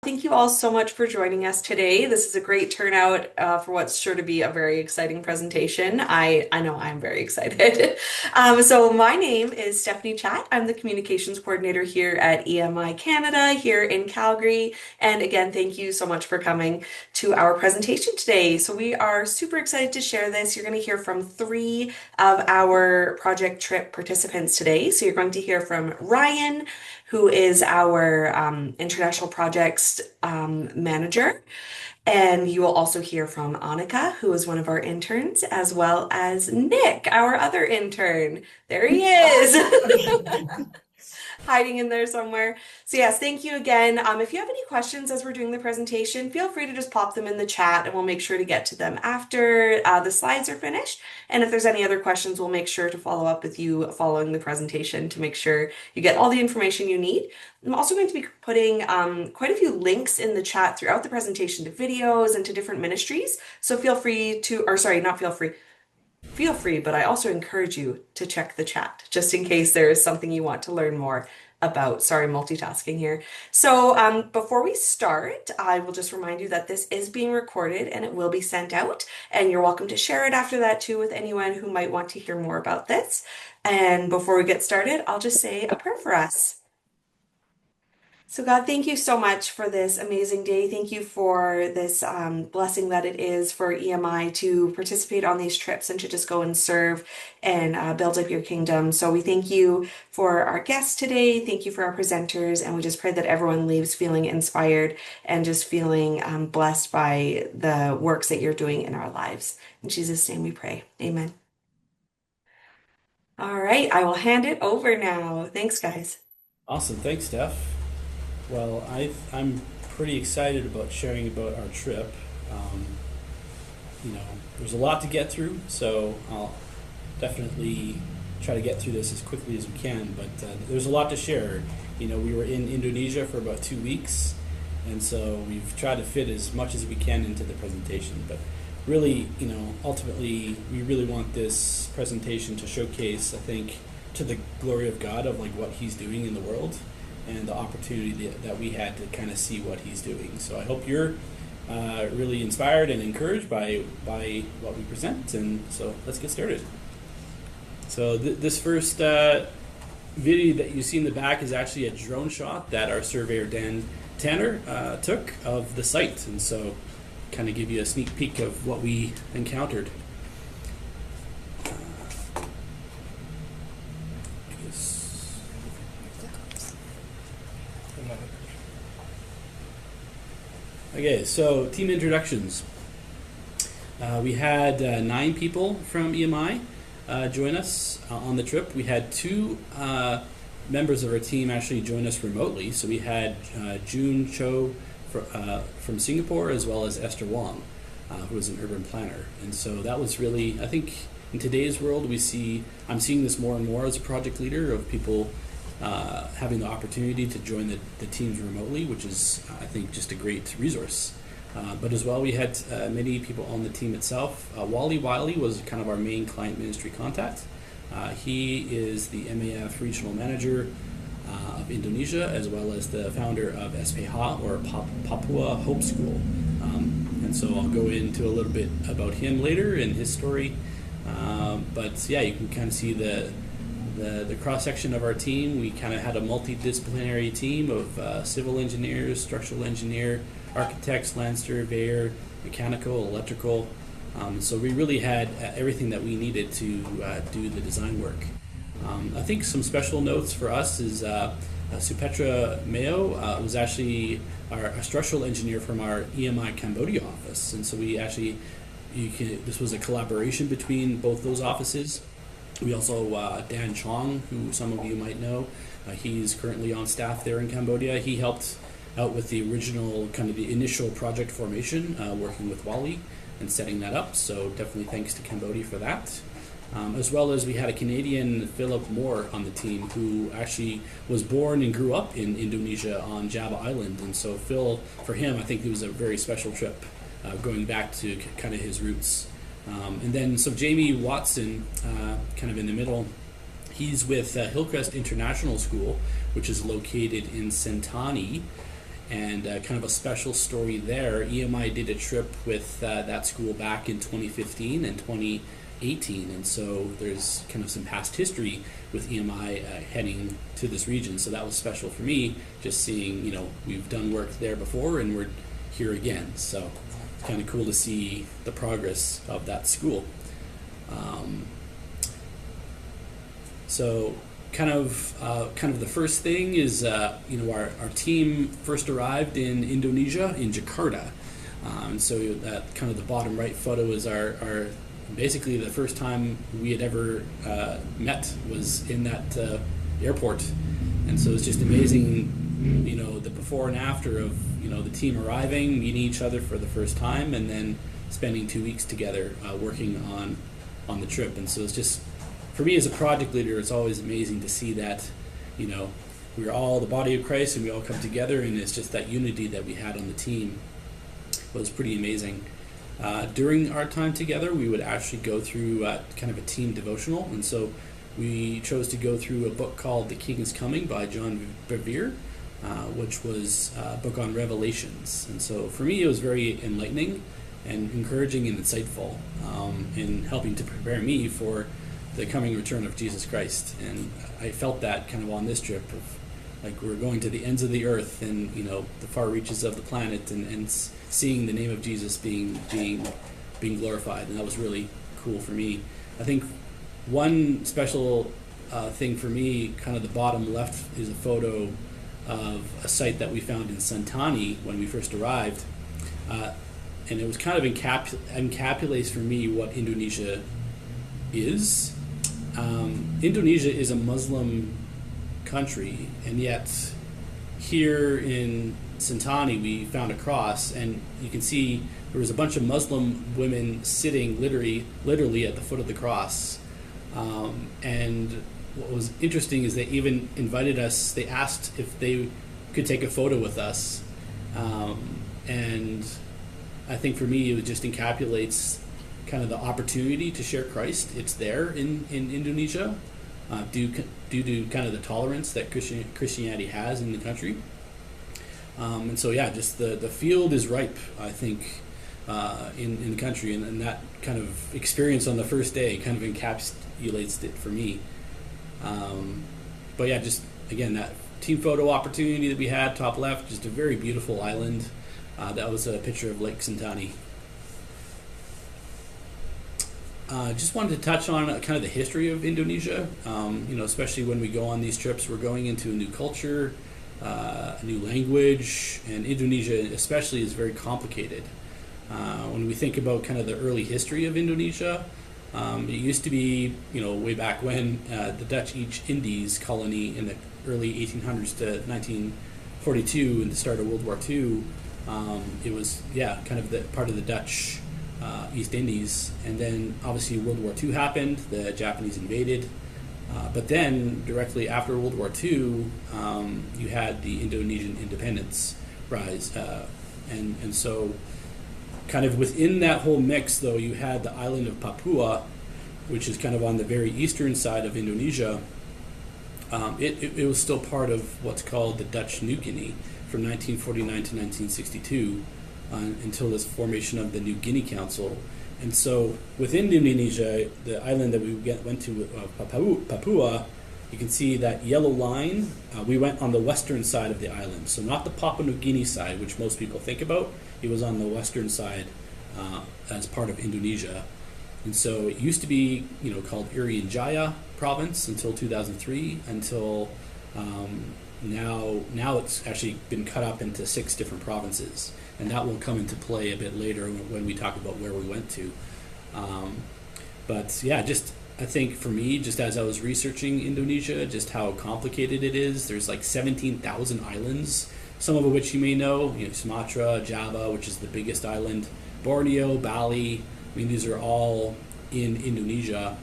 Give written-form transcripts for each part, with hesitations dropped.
Thank you all so much for joining us today. This is a great turnout for what's sure to be a very exciting presentation. I know I'm very excited. So my name is Stephanie Chat. I'm the communications coordinator here at EMI Canada here in Calgary. And again, thank you so much for coming to our presentation today. So we are super excited to share this. You're going to hear from three of our project trip participants today. So you're going to hear from Ryan, who is our international projects manager. And you will also hear from Annika, who is one of our interns, as well as Nick, our other intern. There he is. Hiding in there somewhere. So yes, thank you again. If you have any questions as we're doing the presentation, feel free to just pop them in the chat and we'll make sure to get to them after the slides are finished. And if there's any other questions, we'll make sure to follow up with you following the presentation to make sure you get all the information you need. I'm also going to be putting quite a few links in the chat throughout the presentation to videos and to different ministries. So feel free to, or sorry, not feel free, but I also encourage you to check the chat just in case there is something you want to learn more about. Sorry, multitasking here. So before we start, I will just remind you that this is being recorded and it will be sent out. And you're welcome to share it after that too with anyone who might want to hear more about this. And before we get started, I'll just say a prayer for us. So, God, thank you so much for this amazing day. Thank you for this blessing that it is for EMI to participate on these trips and to just go and serve and build up your kingdom. So, we thank you for our guests today. Thank you for our presenters. And we just pray that everyone leaves feeling inspired and just feeling blessed by the works that you're doing in our lives. In Jesus' name we pray. Amen. All right, I will hand it over now. Thanks, guys. Awesome, thanks, Steph. Well, I'm pretty excited about sharing about our trip. Um, there's a lot to get through, so I'll definitely try to get through this as quickly as we can. But there's a lot to share. We were in Indonesia for about 2 weeks, and so we've tried to fit as much as we can into the presentation. But really, ultimately, we really want this presentation to showcase, I think, to the glory of God of like what He's doing in the world and the opportunity that we had to kind of see what He's doing. So I hope you're really inspired and encouraged by what we present. And so let's get started. So this first video that you see in the back is actually a drone shot that our surveyor Dan Tanner took of the site. And so kind of give you a sneak peek of what we encountered. Okay, so team introductions. We had 9 people from EMI join us on the trip. We had 2 members of our team actually join us remotely. So we had June Cho from Singapore, as well as Esther Wong, who was an urban planner. And so that was really, I think in today's world, I'm seeing this more and more as a project leader of people having the opportunity to join the teams remotely, which is, I think, just a great resource. But as well, we had many people on the team itself. Wally Wiley was kind of our main client ministry contact. He is the MAF regional manager of Indonesia, as well as the founder of SPH, or Papua Hope School. And so I'll go into a little bit about him later and his story. But yeah, you can kind of see the cross-section of our team. We kind of had a multidisciplinary team of civil engineers, structural engineer, architects, land surveyor, mechanical, electrical. So we really had everything that we needed to do the design work. I think some special notes for us is Supetra Mayo was actually our structural engineer from our EMI Cambodia office. And so this was a collaboration between both those offices. We also, Dan Chong, who some of you might know, he's currently on staff there in Cambodia. He helped out with the original, kind of the initial project formation, working with Wally and setting that up. So definitely thanks to Cambodia for that. As well as we had a Canadian, Philip Moore, on the team, who actually was born and grew up in Indonesia on Java Island. And so Phil, for him, I think it was a very special trip, going back to kind of his roots. And then, so Jamie Watson, kind of in the middle, he's with Hillcrest International School, which is located in Sentani. And kind of a special story there, EMI did a trip with that school back in 2015 and 2018, and so there's kind of some past history with EMI heading to this region. So that was special for me, just seeing, we've done work there before and we're here again. So it's kind of cool to see the progress of that school. So kind of the first thing is, our team first arrived in Indonesia, in Jakarta. And so that kind of the bottom right photo is our basically the first time we had ever met was in that airport. And so it's just amazing, the before and after of, the team arriving, meeting each other for the first time, and then spending 2 weeks together working on the trip. And so it's just, for me as a project leader, it's always amazing to see that, we're all the body of Christ and we all come together, and it's just that unity that we had on the team was pretty amazing. During our time together, we would actually go through kind of a team devotional, and so we chose to go through a book called The King is Coming by John Bevere, which was a book on Revelations. And so for me, it was very enlightening and encouraging and insightful in helping to prepare me for the coming return of Jesus Christ. And I felt that kind of on this trip of, like, we're going to the ends of the earth and, the far reaches of the planet, and seeing the name of Jesus being glorified. And that was really cool for me. I think one special thing for me, kind of the bottom left, is a photo of a site that we found in Santani when we first arrived. And it was kind of encapsulates for me what Indonesia is. Indonesia is a Muslim country, and yet here in Santani we found a cross, and you can see there was a bunch of Muslim women sitting literally at the foot of the cross. And what was interesting is they even invited us. They asked if they could take a photo with us, and I think for me it just encapsulates kind of the opportunity to share Christ. It's there in Indonesia, due to kind of the tolerance that Christianity has in the country. And so just the field is ripe, I think, in the country, and that kind of experience on the first day kind of encapsulates it for me. But just again, that team photo opportunity that we had, top left, just a very beautiful island. That was a picture of Lake Sentani. Just wanted to touch on kind of the history of Indonesia. Especially when we go on these trips, we're going into a new culture, a new language, and Indonesia especially is very complicated. When we think about kind of the early history of Indonesia, it used to be, way back when, the Dutch East Indies colony in the early 1800s to 1942 and the start of World War II. It was, kind of the part of the Dutch East Indies, and then obviously World War II happened, the Japanese invaded, but then directly after World War II, you had the Indonesian independence rise, and so kind of within that whole mix, though, you had the island of Papua, which is kind of on the very eastern side of Indonesia. It was still part of what's called the Dutch New Guinea from 1949 to 1962. Until this formation of the New Guinea Council. And so within Indonesia, the island that we went to, Papua, you can see that yellow line. We went on the western side of the island, so not the Papua New Guinea side, which most people think about. It was on the western side as part of Indonesia. And so it used to be, called Irian Jaya province until 2003, until now it's actually been cut up into 6 different provinces. And that will come into play a bit later when we talk about where we went to. I think for me, just as I was researching Indonesia, just how complicated it is. There's like 17,000 islands, some of which you may know, Sumatra, Java, which is the biggest island, Borneo, Bali. These are all in Indonesia.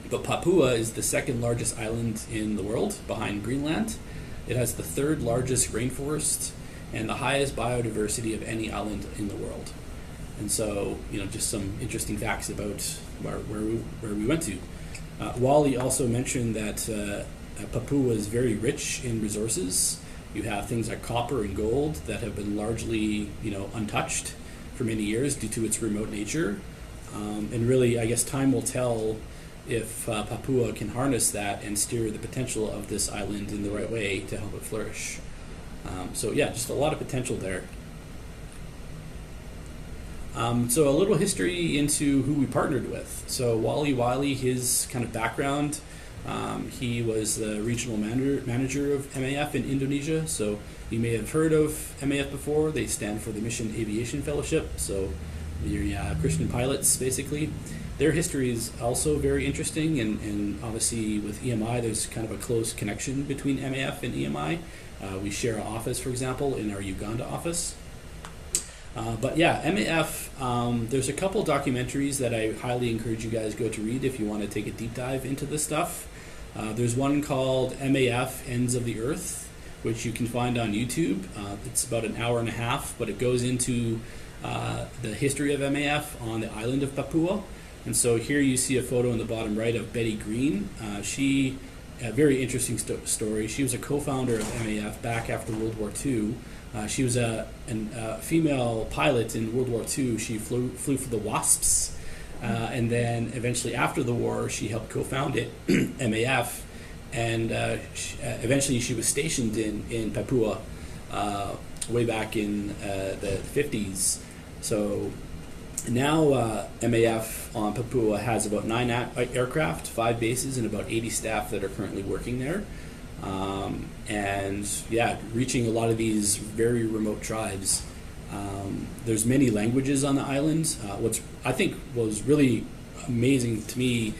But Papua is the second largest island in the world, behind Greenland. It has the 3rd largest rainforest and the highest biodiversity of any island in the world. And so, just some interesting facts about where we went to. Wally also mentioned that Papua is very rich in resources, You have things like copper and gold that have been largely, untouched for many years due to its remote nature. And really, I guess time will tell if Papua can harness that and steer the potential of this island in the right way to help it flourish. So yeah, just a lot of potential there. So a little history into who we partnered with. So Wally Wiley, his kind of background, he was the regional manager of MAF in Indonesia. So you may have heard of MAF before. They stand for the Mission Aviation Fellowship. So they're Christian pilots, basically. Their history is also very interesting, and obviously with EMI, there's kind of a close connection between MAF and EMI. We share an office, for example, in our Uganda office. But yeah, MAF, there's a couple documentaries that I highly encourage you guys go to read if you want to take a deep dive into this stuff. There's one called MAF Ends of the Earth, which you can find on YouTube. It's about an hour and a half, but it goes into the history of MAF on the island of Papua. And so here you see a photo in the bottom right of Betty Green. She, a very interesting story. She was a co-founder of MAF back after World War II. She was a female pilot in World War II. She flew for the Wasps, and then eventually after the war, she helped co-found it, MAF, and eventually she was stationed in Papua way back in the 50s. So now MAF on Papua has about 9 aircraft, 5 bases, and about 80 staff that are currently working there. And yeah, reaching a lot of these very remote tribes. There's many languages on the island. What's I think was really amazing to me,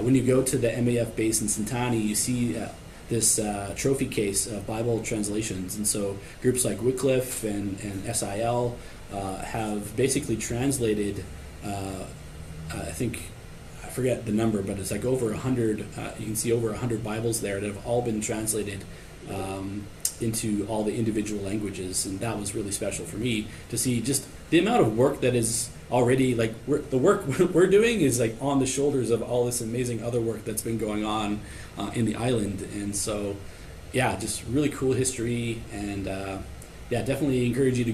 when you go to the MAF base in Sentani, you see this trophy case of Bible translations. And so groups like Wycliffe and SIL have basically translated, I think, I forget the number, but it's like over 100, you can see over 100 Bibles there that have all been translated into all the individual languages. And that was really special for me to see just the amount of work that is already, like, the work we're doing is like on the shoulders of all this amazing other work that's been going on in the island. And so, yeah, just really cool history. And yeah, definitely encourage you to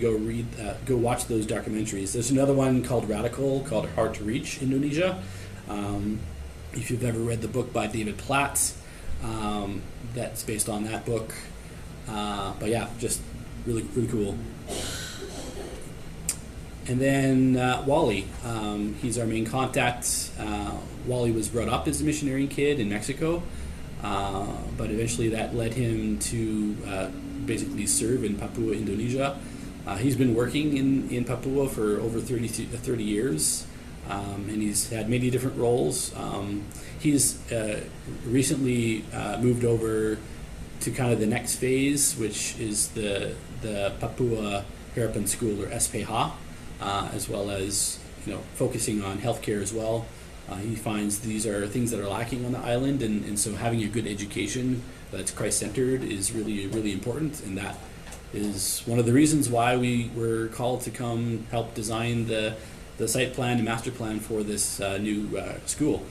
go watch those documentaries. There's another one called Radical, called Hard to Reach Indonesia. If you've ever read the book by David Platt, that's based on that book. But yeah, just really cool. And then Wally, he's our main contact. Wally was brought up as a missionary kid in Mexico, but eventually that led him to basically serve in Papua, Indonesia. He's been working in Papua for over 30 years. And he's had many different roles. He's recently moved over to kind of the next phase, which is the Papua Harapan School, or SPH, as well as focusing on healthcare as well. He finds these are things that are lacking on the island, and so having a good education that's Christ-centered is really important, and that is one of the reasons why we were called to come help design the site plan and master plan for this new school.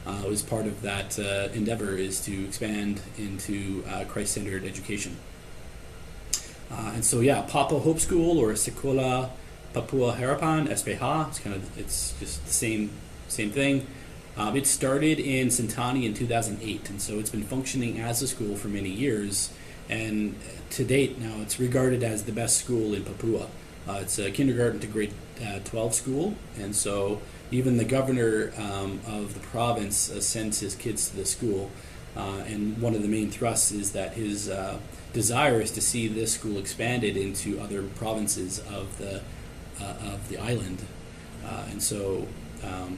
Was part of that endeavor is to expand into Christ-centered education. And so yeah, Papa Hope School, or Sekolah Papua Harapan, SPH, it's just the same thing. It started in Sentani in 2008, and so it's been functioning as a school for many years. And to date now, it's regarded as the best school in Papua. It's a kindergarten to grade 12 school, and so even the governor of the province sends his kids to the school. And one of the main thrusts is that his desire is to see this school expanded into other provinces of the island. And so,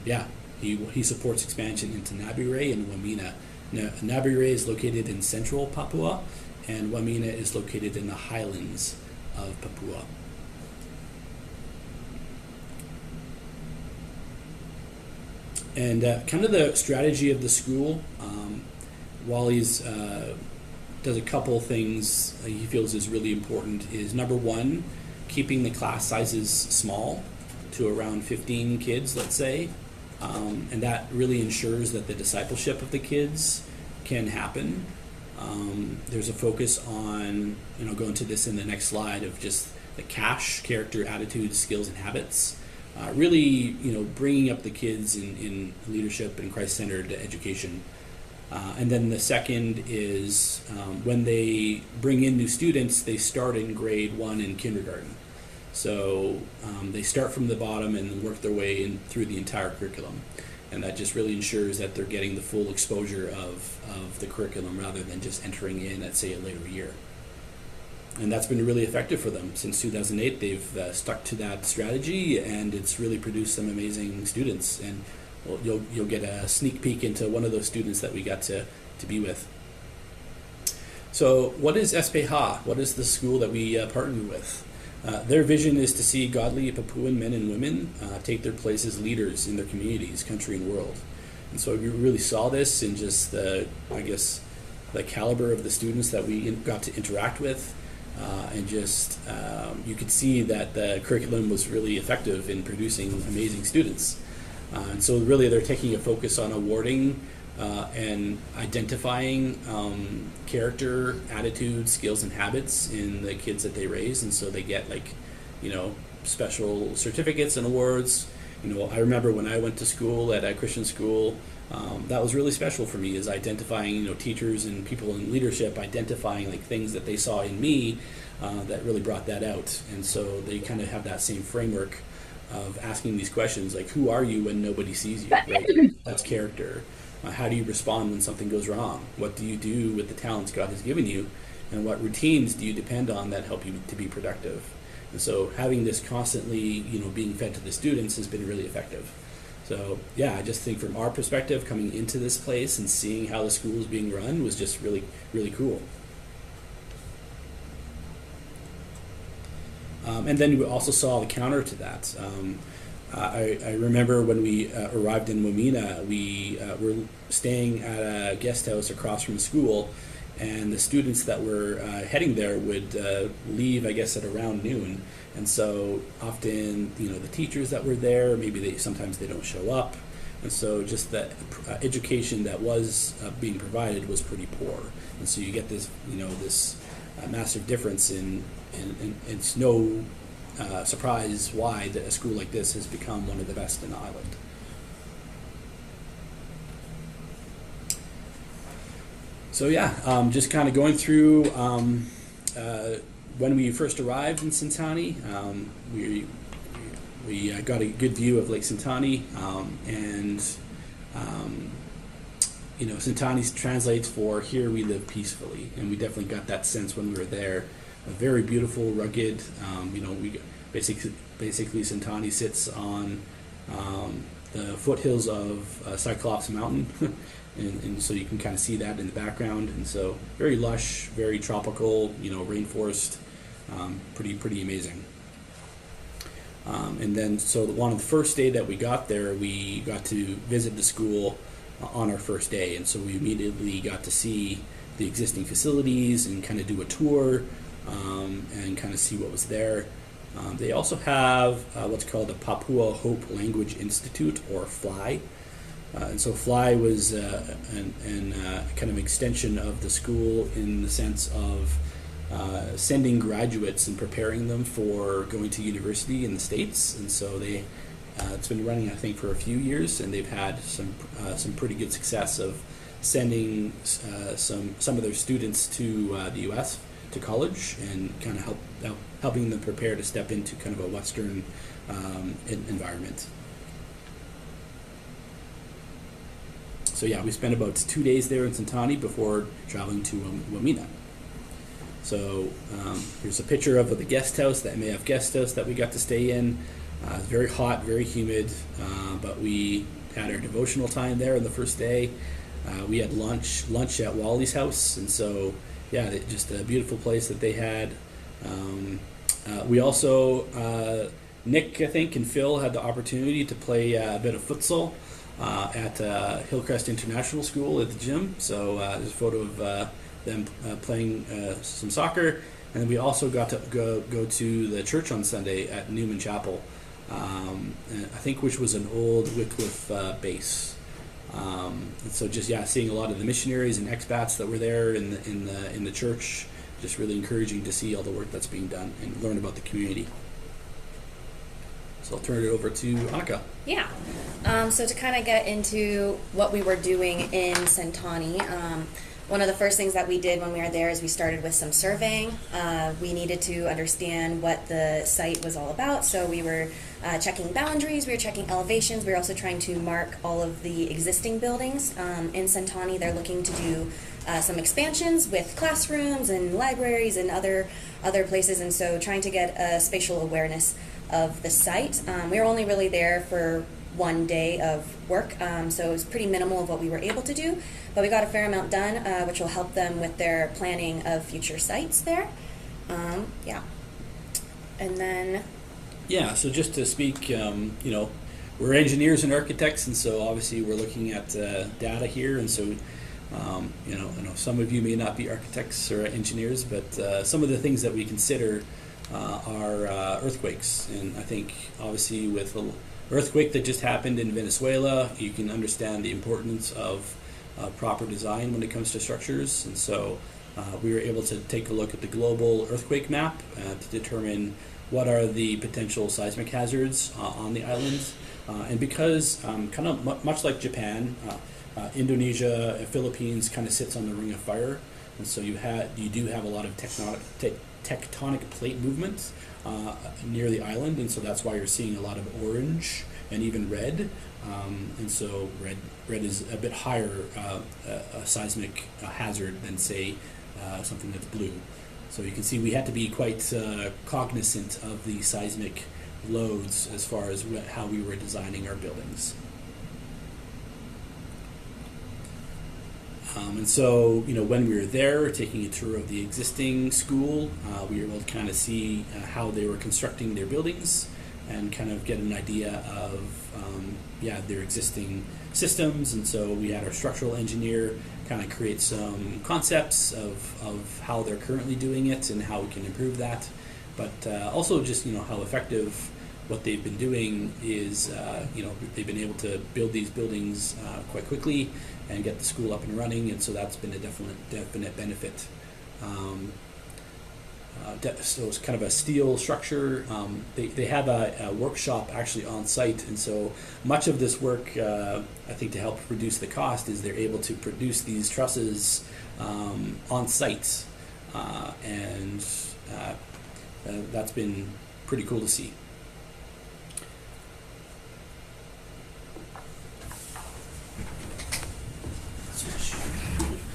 yeah, he supports expansion into Nabire and Wamena. Nabire is located in central Papua, and Wamena is located in the highlands of Papua. And kind of the strategy of the school, Wally's does a couple things he feels is really important. Is number one, keeping the class sizes small to around 15 kids, let's say, and that really ensures that the discipleship of the kids can happen. There's a focus on, go into this in the next slide, of just the cash, character, attitude, skills, and habits. Really, bringing up the kids in leadership and Christ-centered education. And then the second is when they bring in new students, they start in grade 1 in kindergarten. So they start from the bottom and work their way in through the entire curriculum. And that just really ensures that they're getting the full exposure of the curriculum rather than just entering in at, say, a later year. And that's been really effective for them. Since 2008, they've stuck to that strategy, and it's really produced some amazing students. And you'll get a sneak peek into one of those students that we got to be with. So what is SPH? What is the school that we partnered with? Their vision is to see godly Papuan men and women take their place as leaders in their communities, country, and world. And so we really saw this in just the caliber of the students that we got to interact with. And just you could see that the curriculum was really effective in producing amazing students. And so really they're taking a focus on awarding and identifying character, attitude, skills, and habits in the kids that they raise. And so they get special certificates and awards. I remember when I went to school at a Christian school, that was really special for me, is identifying, teachers and people in leadership, identifying things that they saw in me that really brought that out. And so they kind of have that same framework of asking these questions, like, who are you when nobody sees you? Right? That's character. How do you respond when something goes wrong? What do you do with the talents God has given you? And what routines do you depend on that help you to be productive? And so having this constantly, being fed to the students has been really effective. So yeah, I just think from our perspective, coming into this place and seeing how the school is being run was just really, really cool. And then we also saw the counter to that. I remember when we arrived in Wamena, we were staying at a guest house across from the school, and the students that were heading there would leave, I guess, at around noon. And so often, the teachers that were there, maybe sometimes they don't show up. And so just the education that was being provided was pretty poor. And so you get this, this massive difference and it's no surprise why a school like this has become one of the best in the island. So yeah, just kind of going through when we first arrived in Sentani, we got a good view of Lake Sentani, and Sentani translates for "here we live peacefully," and we definitely got that sense when we were there. A very beautiful, rugged. We basically Sentani sits on the foothills of Cyclops Mountain, and so you can kind of see that in the background. And so very lush, very tropical, rainforest, pretty amazing. And then so on the first day that we got there, we got to visit the school on our first day, and so we immediately got to see the existing facilities and kind of do a tour. And kind of see what was there. They also have what's called the Papua Hope Language Institute, or FLY. And so FLY was kind of extension of the school in the sense of sending graduates and preparing them for going to university in the States. And so it's been running, I think, for a few years, and they've had some pretty good success of sending some of their students to the U.S. to college, and kind of helping them prepare to step into kind of a Western environment. So yeah, we spent about 2 days there in Sentani before traveling to Wamena. So here's a picture of the guest house, the MAF guest house that we got to stay in. It's very hot, very humid, but we had our devotional time there on the first day. We had lunch at Wally's house, and so yeah, just a beautiful place that they had. We also, Nick, I think, and Phil had the opportunity to play a bit of futsal at Hillcrest International School at the gym. So there's a photo of them playing some soccer. And then we also got to go to the church on Sunday at Newman Chapel, I think, which was an old Wycliffe base. And so just seeing a lot of the missionaries and expats that were there in the church, just really encouraging to see all the work that's being done and learn about the community. So I'll turn it over to Annika. Yeah. So to kind of get into what we were doing in Sentani, one of the first things that we did when we were there is we started with some surveying. We needed to understand what the site was all about, so we were checking boundaries, we were checking elevations, we were also trying to mark all of the existing buildings. In Sentani, they're looking to do some expansions with classrooms and libraries and other places, and so trying to get a spatial awareness of the site. We were only really there for one day of work, so it was pretty minimal of what we were able to do, but we got a fair amount done, which will help them with their planning of future sites there. Yeah. And then... Yeah, so just to speak, we're engineers and architects, and so obviously we're looking at data here, and so I know some of you may not be architects or engineers, but some of the things that we consider are earthquakes. And I think obviously with the earthquake that just happened in Venezuela, you can understand the importance of proper design when it comes to structures. And so we were able to take a look at the global earthquake map to determine what are the potential seismic hazards on the island. And because kind of much like Japan, Indonesia, Philippines kind of sits on the ring of fire, and so you do have a lot of tectonic plate movements near the island, and so that's why you're seeing a lot of orange and even red. And so red is a bit higher a seismic hazard than say something that's blue. So you can see we had to be quite cognizant of the seismic loads as far as how we were designing our buildings. And so, when we were there, taking a tour of the existing school, we were able to kind of see how they were constructing their buildings and kind of get an idea of, their existing systems. And so we had our structural engineer kind of create some concepts of how they're currently doing it and how we can improve that. But also just, how effective what they've been doing is, they've been able to build these buildings quite quickly and get the school up and running, and so that's been a definite benefit. So it's kind of a steel structure. They have a workshop actually on site, and so much of this work, I think, to help reduce the cost, is they're able to produce these trusses on site, and that's been pretty cool to see.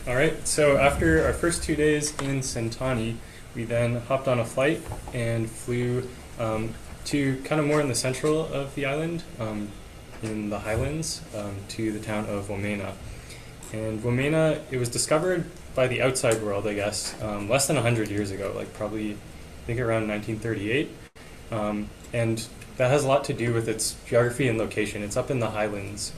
All right, so after our first 2 days in Sentani, we then hopped on a flight and flew to kind of more in the central of the island, in the highlands, to the town of Womena. And Womena, it was discovered by the outside world, I guess, less than 100 years ago, like probably, I think around 1938. And that has a lot to do with its geography and location. It's up in the highlands.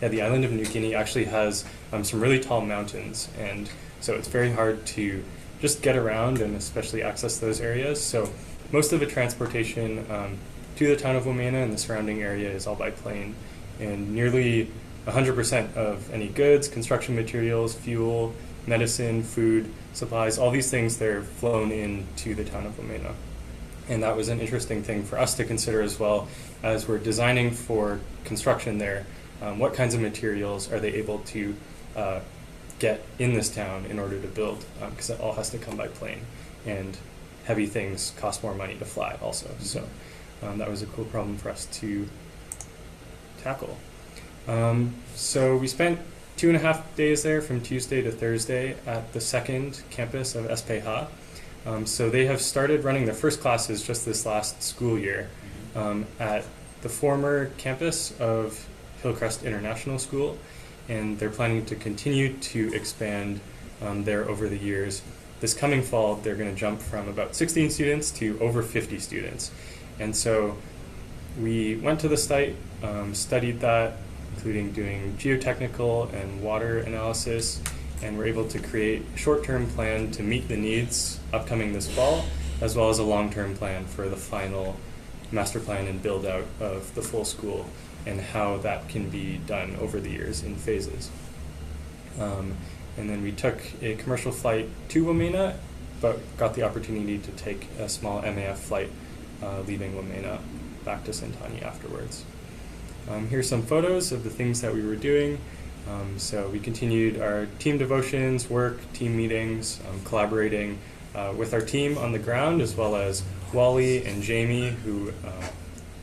The island of New Guinea actually has some really tall mountains, and so it's very hard to just get around and especially access those areas. So most of the transportation to the town of Womena and the surrounding area is all by plane, and nearly 100% of any goods, construction materials, fuel, medicine, food, supplies, all these things, they're flown into the town of Womena. And that was an interesting thing for us to consider as well as we're designing for construction there. What kinds of materials are they able to get in this town in order to build? Because it all has to come by plane, and heavy things cost more money to fly also. So that was a cool problem for us to tackle. So we spent 2.5 days there from Tuesday to Thursday at the second campus of SPH. So they have started running their first classes just this last school year at the former campus of Hillcrest International School, and they're planning to continue to expand there over the years. This coming fall, they're going to jump from about 16 students to over 50 students. And so we went to the site, studied that, including doing geotechnical and water analysis, and we're able to create a short-term plan to meet the needs upcoming this fall, as well as a long-term plan for the final master plan and build-out of the full school and how that can be done over the years in phases. And then we took a commercial flight to Wamena, but got the opportunity to take a small MAF flight leaving Wamena back to Sentani afterwards. Here's some photos of the things that we were doing. So we continued our team devotions, work, team meetings, collaborating with our team on the ground, as well as Wally and Jamie, who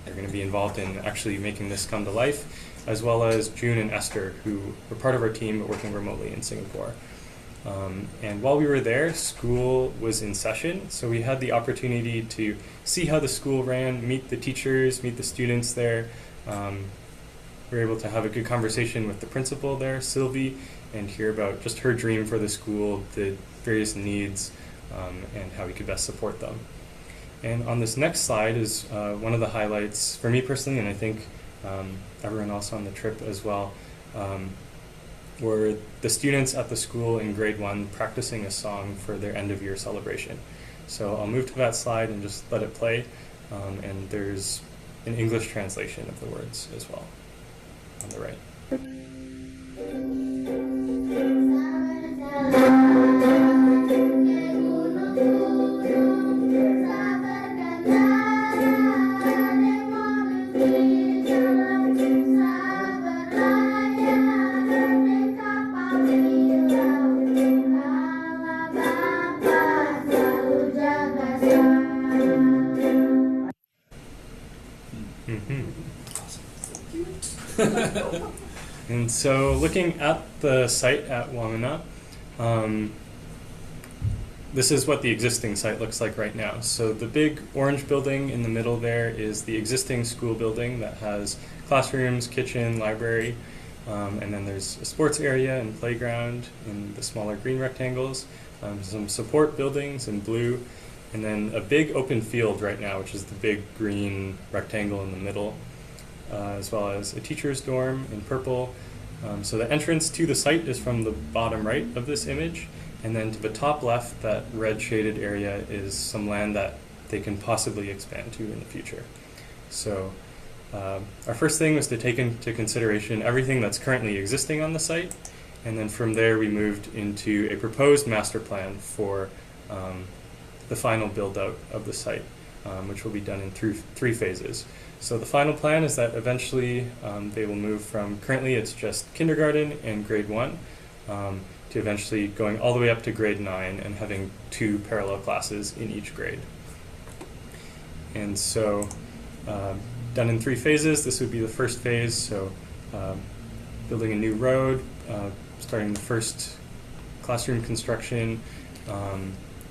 are going to be involved in actually making this come to life, as well as June and Esther, who were part of our team but working remotely in Singapore. And while we were there, school was in session, so we had the opportunity to see how the school ran, meet the teachers, meet the students there. We were able to have a good conversation with the principal there, Sylvie, and hear about just her dream for the school, the various needs, and how we could best support them. And on this next slide is one of the highlights for me personally, and I think everyone else on the trip as well, were the students at the school in grade 1 practicing a song for their end of year celebration. So I'll move to that slide and just let it play, and there's an English translation of the words as well on the right. And so looking at the site at Wamena, this is what the existing site looks like right now. So the big orange building in the middle there is the existing school building that has classrooms, kitchen, library, and then there's a sports area and playground in the smaller green rectangles, some support buildings in blue, and then a big open field right now, which is the big green rectangle in the middle, as well as a teacher's dorm in purple. So the entrance to the site is from the bottom right of this image, and then to the top left, that red shaded area is some land that they can possibly expand to in the future. So our first thing was to take into consideration everything that's currently existing on the site, and then from there we moved into a proposed master plan for the final build out of the site, which will be done in three phases. So the final plan is that eventually they will move from, currently it's just kindergarten and grade 1, to eventually going all the way up to grade 9 and having 2 parallel classes in each grade. And so done in 3 phases, this would be the first phase, so building a new road, starting the first classroom construction,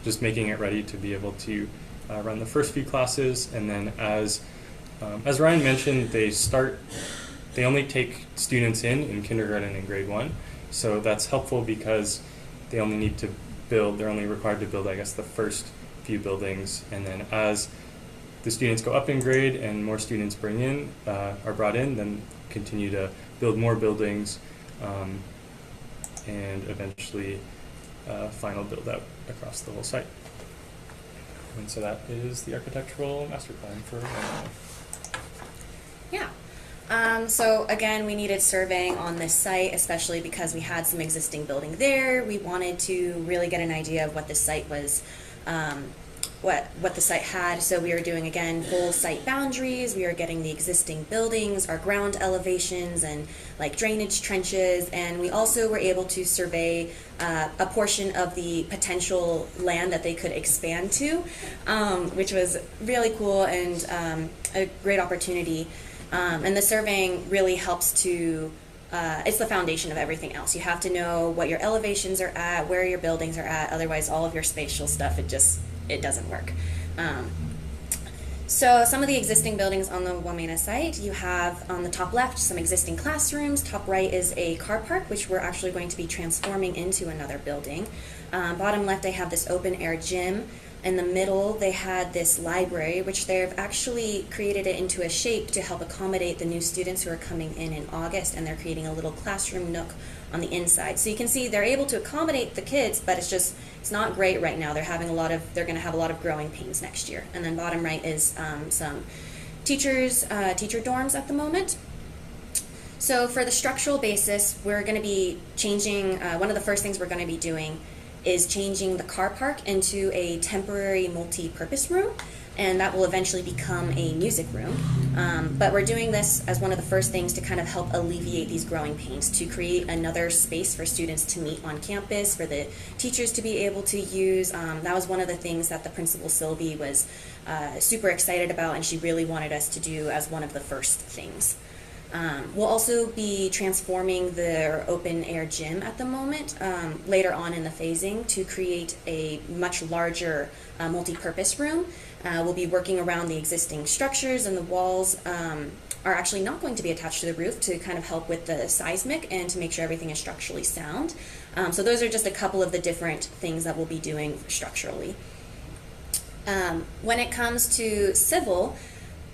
just making it ready to be able to run the first few classes, and then as Ryan mentioned, they only take students in kindergarten and grade 1, so that's helpful because they're only required to build, I guess, the first few buildings, and then as the students go up in grade and more students are brought in, then continue to build more buildings, and eventually final build out across the whole site. And so that is the architectural master plan for Yeah. So again, we needed surveying on this site, especially because we had some existing building there. We wanted to really get an idea of what the site was, what the site had. So we were doing, again, full site boundaries. We were getting the existing buildings, our ground elevations, and like drainage trenches. And we also were able to survey a portion of the potential land that they could expand to, which was really cool and a great opportunity. And the surveying really helps to, it's the foundation of everything else. You have to know what your elevations are at, where your buildings are at, otherwise all of your spatial stuff, it doesn't work. So some of the existing buildings on the Wamena site, you have on the top left some existing classrooms, top right is a car park, which we're actually going to be transforming into another building. Bottom left I have this open air gym. In the middle, they had this library, which they've actually created it into a shape to help accommodate the new students who are coming in August, and they're creating a little classroom nook on the inside. So you can see they're able to accommodate the kids, but it's not great right now. They're going to have a lot of growing pains next year. And then bottom right is some teacher dorms at the moment. So for the structural basis, we're going to be changing, one of the first things we're going to be doing is changing the car park into a temporary multi-purpose room, and that will eventually become a music room. But we're doing this as one of the first things to kind of help alleviate these growing pains, to create another space for students to meet on campus, for the teachers to be able to use. That was one of the things that the principal Sylvie was super excited about, and she really wanted us to do as one of the first things. We'll also be transforming the open air gym at the moment, later on in the phasing, to create a much larger multi-purpose room. We'll be working around the existing structures, and the walls are actually not going to be attached to the roof to kind of help with the seismic and to make sure everything is structurally sound. So those are just a couple of the different things that we'll be doing structurally. When it comes to civil,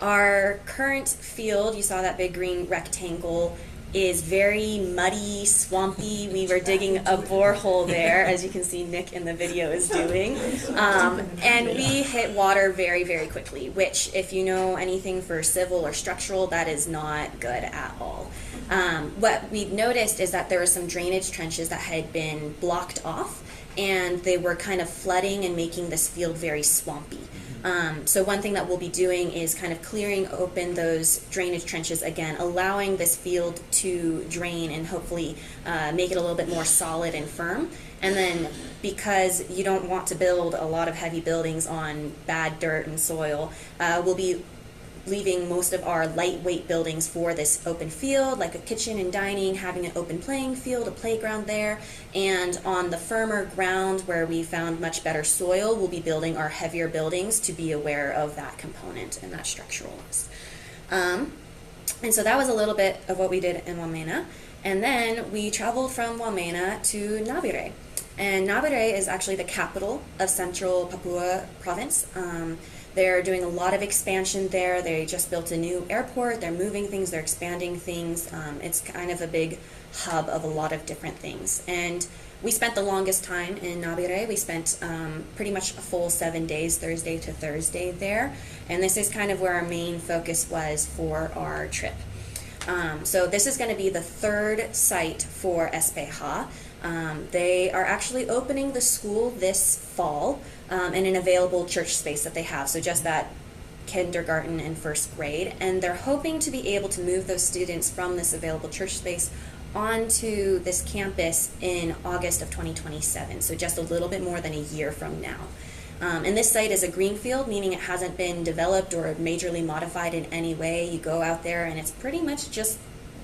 our current field, you saw that big green rectangle, is very muddy, swampy. We were digging a borehole there, as you can see Nick in the video is doing. And we hit water very, very quickly, which, if you know anything for civil or structural, that is not good at all. What we noticed is that there were some drainage trenches that had been blocked off, and they were kind of flooding and making this field very swampy. So one thing that we'll be doing is kind of clearing open those drainage trenches again, allowing this field to drain and hopefully make it a little bit more solid and firm. And then, because you don't want to build a lot of heavy buildings on bad dirt and soil, we'll be leaving most of our lightweight buildings for this open field, like a kitchen and dining, having an open playing field, a playground there, and on the firmer ground where we found much better soil, we'll be building our heavier buildings to be aware of that component and that structuralness. And so that was a little bit of what we did in Wamena. And then we traveled from Wamena to Nabire. And Nabire is actually the capital of Central Papua Province. They're doing a lot of expansion there. They just built a new airport. They're moving things. They're expanding things. It's kind of a big hub of a lot of different things. And we spent the longest time in Nabire. We spent pretty much a full 7 days, Thursday to Thursday there. And this is kind of where our main focus was for our trip. So this is going to be the third site for SPH. They are actually opening the school this fall in an available church space that they have, so just that kindergarten and first grade, and they're hoping to be able to move those students from this available church space onto this campus in August of 2027, so just a little bit more than a year from now. And this site is a greenfield, meaning it hasn't been developed or majorly modified in any way. You go out there and it's pretty much just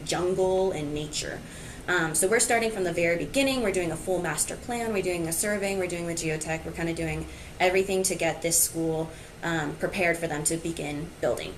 jungle and nature. So we're starting from the very beginning. We're doing a full master plan. We're doing the surveying. We're doing the geotech. We're kind of doing everything to get this school prepared for them to begin building.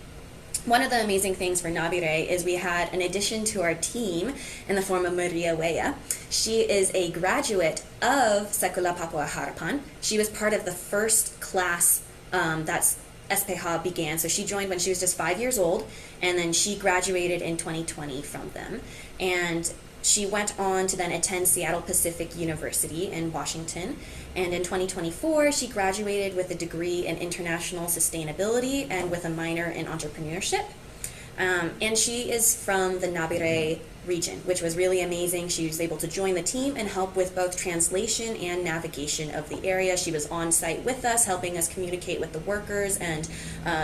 One of the amazing things for Nabire is we had an addition to our team in the form of Maria Weya. She is a graduate of Sekolah Papua Harapan. She was part of the first class that's SPH began. So she joined when she was just 5 years old, and then she graduated in 2020 from them. And she went on to then attend Seattle Pacific University in Washington, and in 2024 she graduated with a degree in international sustainability and with a minor in entrepreneurship. And she is from the Nabire region, which was really amazing. She was able to join the team and help with both translation and navigation of the area. She was on site with us, helping us communicate with the workers and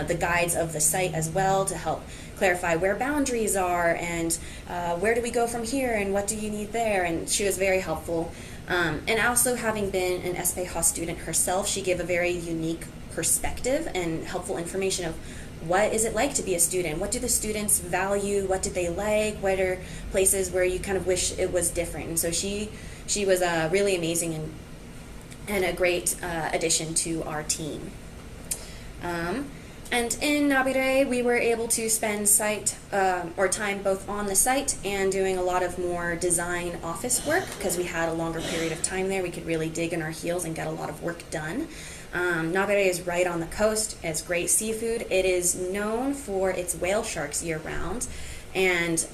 the guides of the site as well, to help clarify where boundaries are and where do we go from here and what do you need there. And she was very helpful. And also, having been an SPH student herself, she gave a very unique perspective and helpful information of what is it like to be a student? What do the students value? What did they like? What are places where you kind of wish it was different? And so she was really amazing and a great addition to our team. And in Nabire, we were able to spend time both on the site and doing a lot of more design office work, because we had a longer period of time there. We could really dig in our heels and get a lot of work done. Nabire is right on the coast. It's great seafood. It is known for its whale sharks year-round. And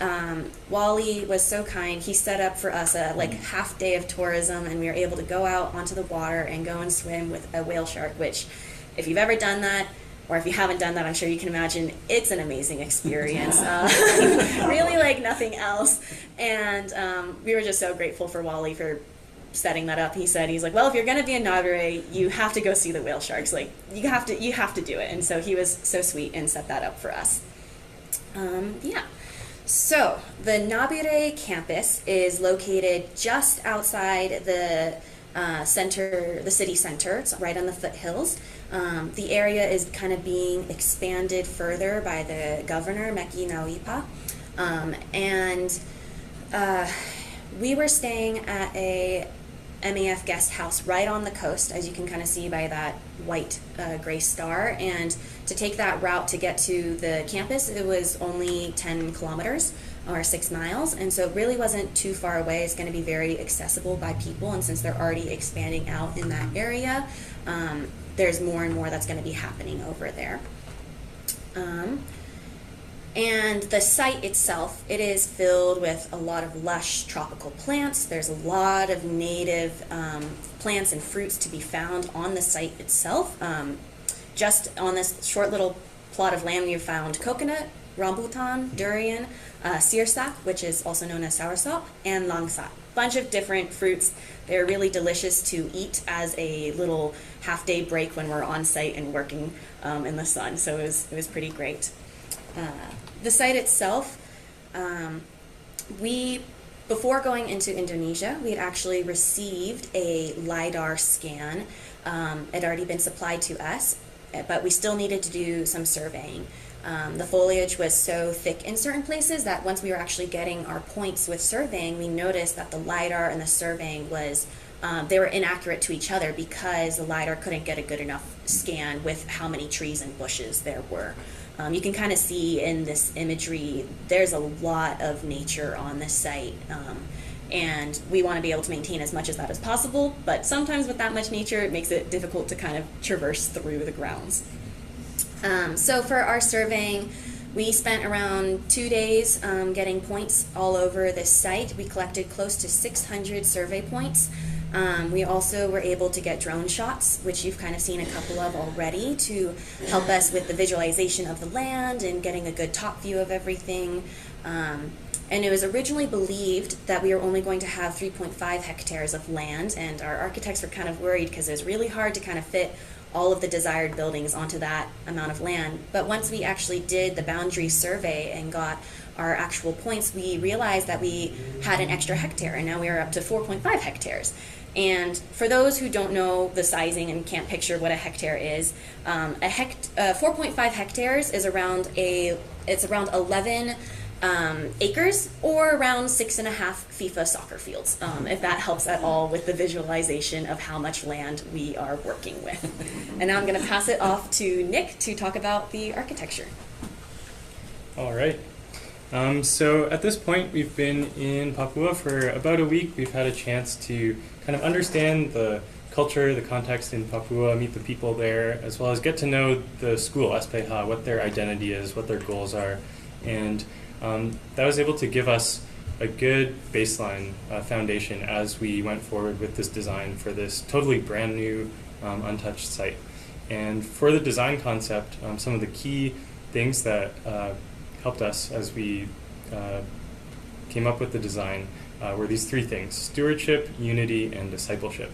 Wally was so kind. He set up for us a half day of tourism, and we were able to go out onto the water and go and swim with a whale shark, which, if you've ever done that, or if you haven't done that, I'm sure you can imagine it's an amazing experience, really like nothing else. And we were just so grateful for Wally for setting that up. He's like, well, if you're going to be in Nabire, you have to go see the whale sharks. Like, you have to do it. And so he was so sweet and set that up for us. Yeah. So the Nabire campus is located just outside the the city center. It's right on the foothills. The area is kind of being expanded further by the governor, Meki Nauipa. And we were staying at a MAF guest house right on the coast, as you can kind of see by that white gray star. And to take that route to get to the campus, it was only 10 kilometers or 6 miles. And so it really wasn't too far away. It's going to be very accessible by people. And since they're already expanding out in that area, there's more and more that's going to be happening over there. And the site itself, it is filled with a lot of lush tropical plants. There's a lot of native plants and fruits to be found on the site itself. Just on this short little plot of land, we found coconut, rambutan, durian, sirsak, which is also known as soursop, and langsa. Bunch of different fruits. They're really delicious to eat as a little half-day break when we're on site and working in the sun. So it was pretty great. The site itself, before going into Indonesia, we had actually received a LiDAR scan. It had already been supplied to us, but we still needed to do some surveying. The foliage was so thick in certain places that once we were actually getting our points with surveying, we noticed that the LiDAR and the surveying was, they were inaccurate to each other because the LiDAR couldn't get a good enough scan with how many trees and bushes there were. You can kind of see in this imagery, there's a lot of nature on this site, and we want to be able to maintain as much as that as possible, but sometimes with that much nature, it makes it difficult to kind of traverse through the grounds. So for our surveying, we spent around 2 days getting points all over this site. We collected close to 600 survey points. We also were able to get drone shots, which you've kind of seen a couple of already, to help us with the visualization of the land and getting a good top view of everything. And it was originally believed that we were only going to have 3.5 hectares of land, and our architects were kind of worried because it was really hard to kind of fit all of the desired buildings onto that amount of land. But once we actually did the boundary survey and got our actual points, we realized that we had an extra hectare, and now we are up to 4.5 hectares. And for those who don't know the sizing and can't picture what a hectare is, 4.5 hectares is around 11 acres, or around 6.5 FIFA soccer fields, if that helps at all with the visualization of how much land we are working with. And now I'm going to pass it off to Nick to talk about the architecture. All right. So at this point, we've been in Papua for about a week. We've had a chance to kind of understand the culture, the context in Papua, meet the people there, as well as get to know the school, SPH, what their identity is, what their goals are. And that was able to give us a good baseline foundation as we went forward with this design for this totally brand new, untouched site. And for the design concept, some of the key things that helped us as we came up with the design were these 3 things: stewardship, unity, and discipleship.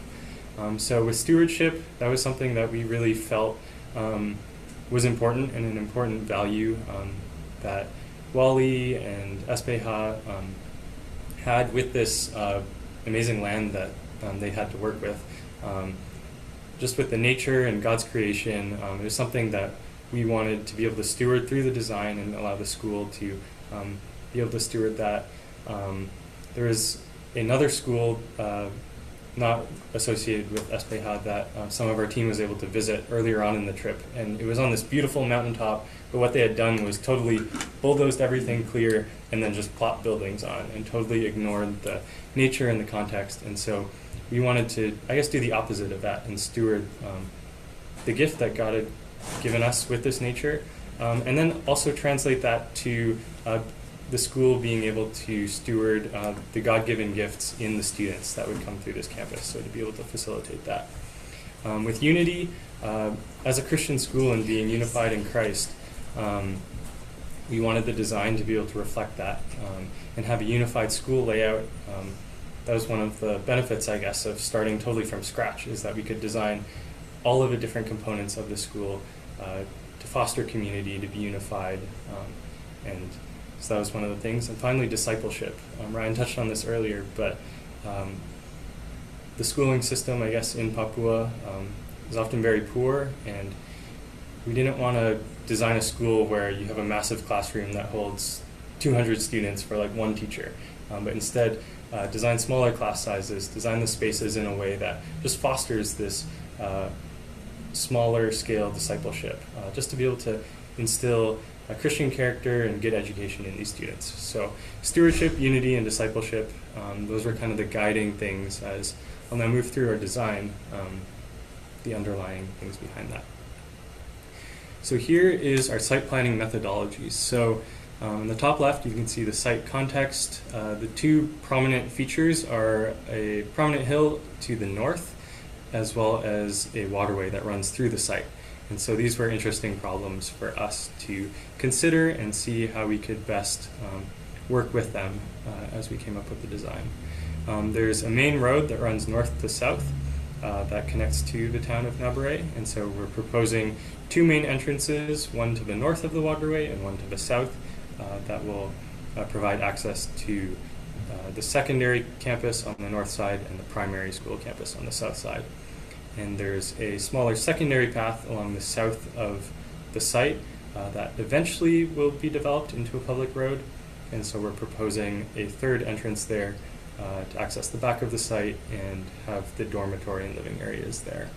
So with stewardship, that was something that we really felt was important, and an important value that Wally and SPH had with this amazing land that they had to work with. Just with the nature and God's creation, it was something that we wanted to be able to steward through the design and allow the school to be able to steward that. There is another school not associated with SPH that some of our team was able to visit earlier on in the trip, and it was on this beautiful mountaintop, but what they had done was totally bulldozed everything clear and then just plopped buildings on and totally ignored the nature and the context. And so we wanted to, I guess, do the opposite of that and steward the gift that God had given us with this nature, and then also translate that to the school being able to steward the God-given gifts in the students that would come through this campus, so to be able to facilitate that. With unity, as a Christian school and being unified in Christ, we wanted the design to be able to reflect that and have a unified school layout. That was one of the benefits, I guess, of starting totally from scratch, is that we could design all of the different components of the school to foster community, to be unified. And so that was one of the things. And finally, discipleship. Ryan touched on this earlier, but the schooling system, I guess, in Papua is often very poor, and we didn't want to design a school where you have a massive classroom that holds 200 students for like one teacher, but instead design smaller class sizes, design the spaces in a way that just fosters this smaller scale discipleship, just to be able to instill a Christian character and good education in these students. So stewardship, unity, and discipleship, those were kind of the guiding things as I'll now move through our design, the underlying things behind that. So here is our site planning methodologies. So on the top left, you can see the site context. The two prominent features are a prominent hill to the north, as well as a waterway that runs through the site. And so these were interesting problems for us to consider and see how we could best work with them as we came up with the design. There's a main road that runs north to south that connects to the town of Nabaré, and so we're proposing two main entrances, one to the north of the waterway and one to the south, that will provide access to the secondary campus on the north side and the primary school campus on the south side. And there's a smaller secondary path along the south of the site that eventually will be developed into a public road, and so we're proposing a third entrance there to access the back of the site and have the dormitory and living areas there.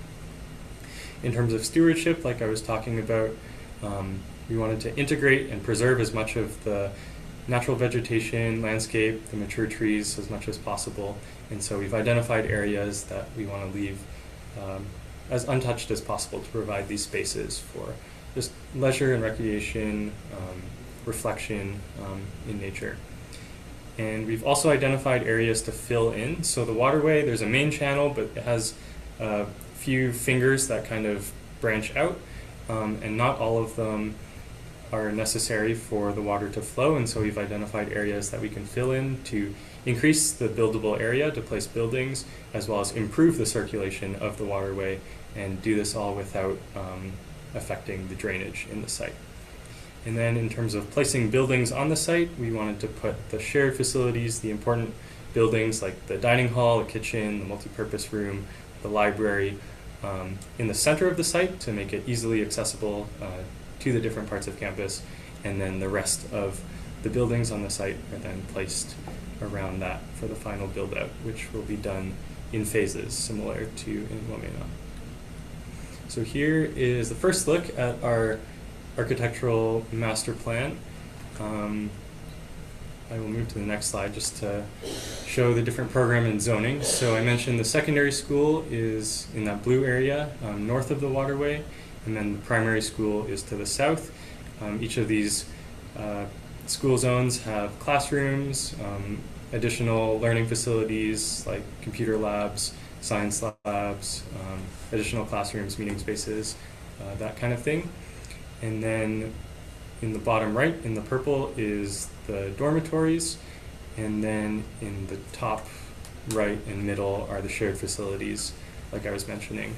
In terms of stewardship, like I was talking about, we wanted to integrate and preserve as much of the natural vegetation, landscape, the mature trees as much as possible, and so we've identified areas that we want to leave as untouched as possible to provide these spaces for just leisure and recreation, reflection in nature. And we've also identified areas to fill in. So the waterway, there's a main channel, but it has a few fingers that kind of branch out, and not all of them are necessary for the water to flow, and so we've identified areas that we can fill in to increase the buildable area to place buildings, as well as improve the circulation of the waterway, and do this all without affecting the drainage in the site. And then in terms of placing buildings on the site, we wanted to put the shared facilities, the important buildings like the dining hall, the kitchen, the multi-purpose room, the library, in the center of the site to make it easily accessible to the different parts of campus, and then the rest of the buildings on the site are then placed around that for the final build out, which will be done in phases similar to in Wamena. So here is the first look at our architectural master plan. I will move to the next slide just to show the different program and zoning. So I mentioned the secondary school is in that blue area north of the waterway, and then the primary school is to the south. Each of these school zones have classrooms, additional learning facilities like computer labs, science labs, additional classrooms, meeting spaces, that kind of thing. And then in the bottom right, in the purple, is the dormitories, and then in the top right and middle are the shared facilities, like I was mentioning,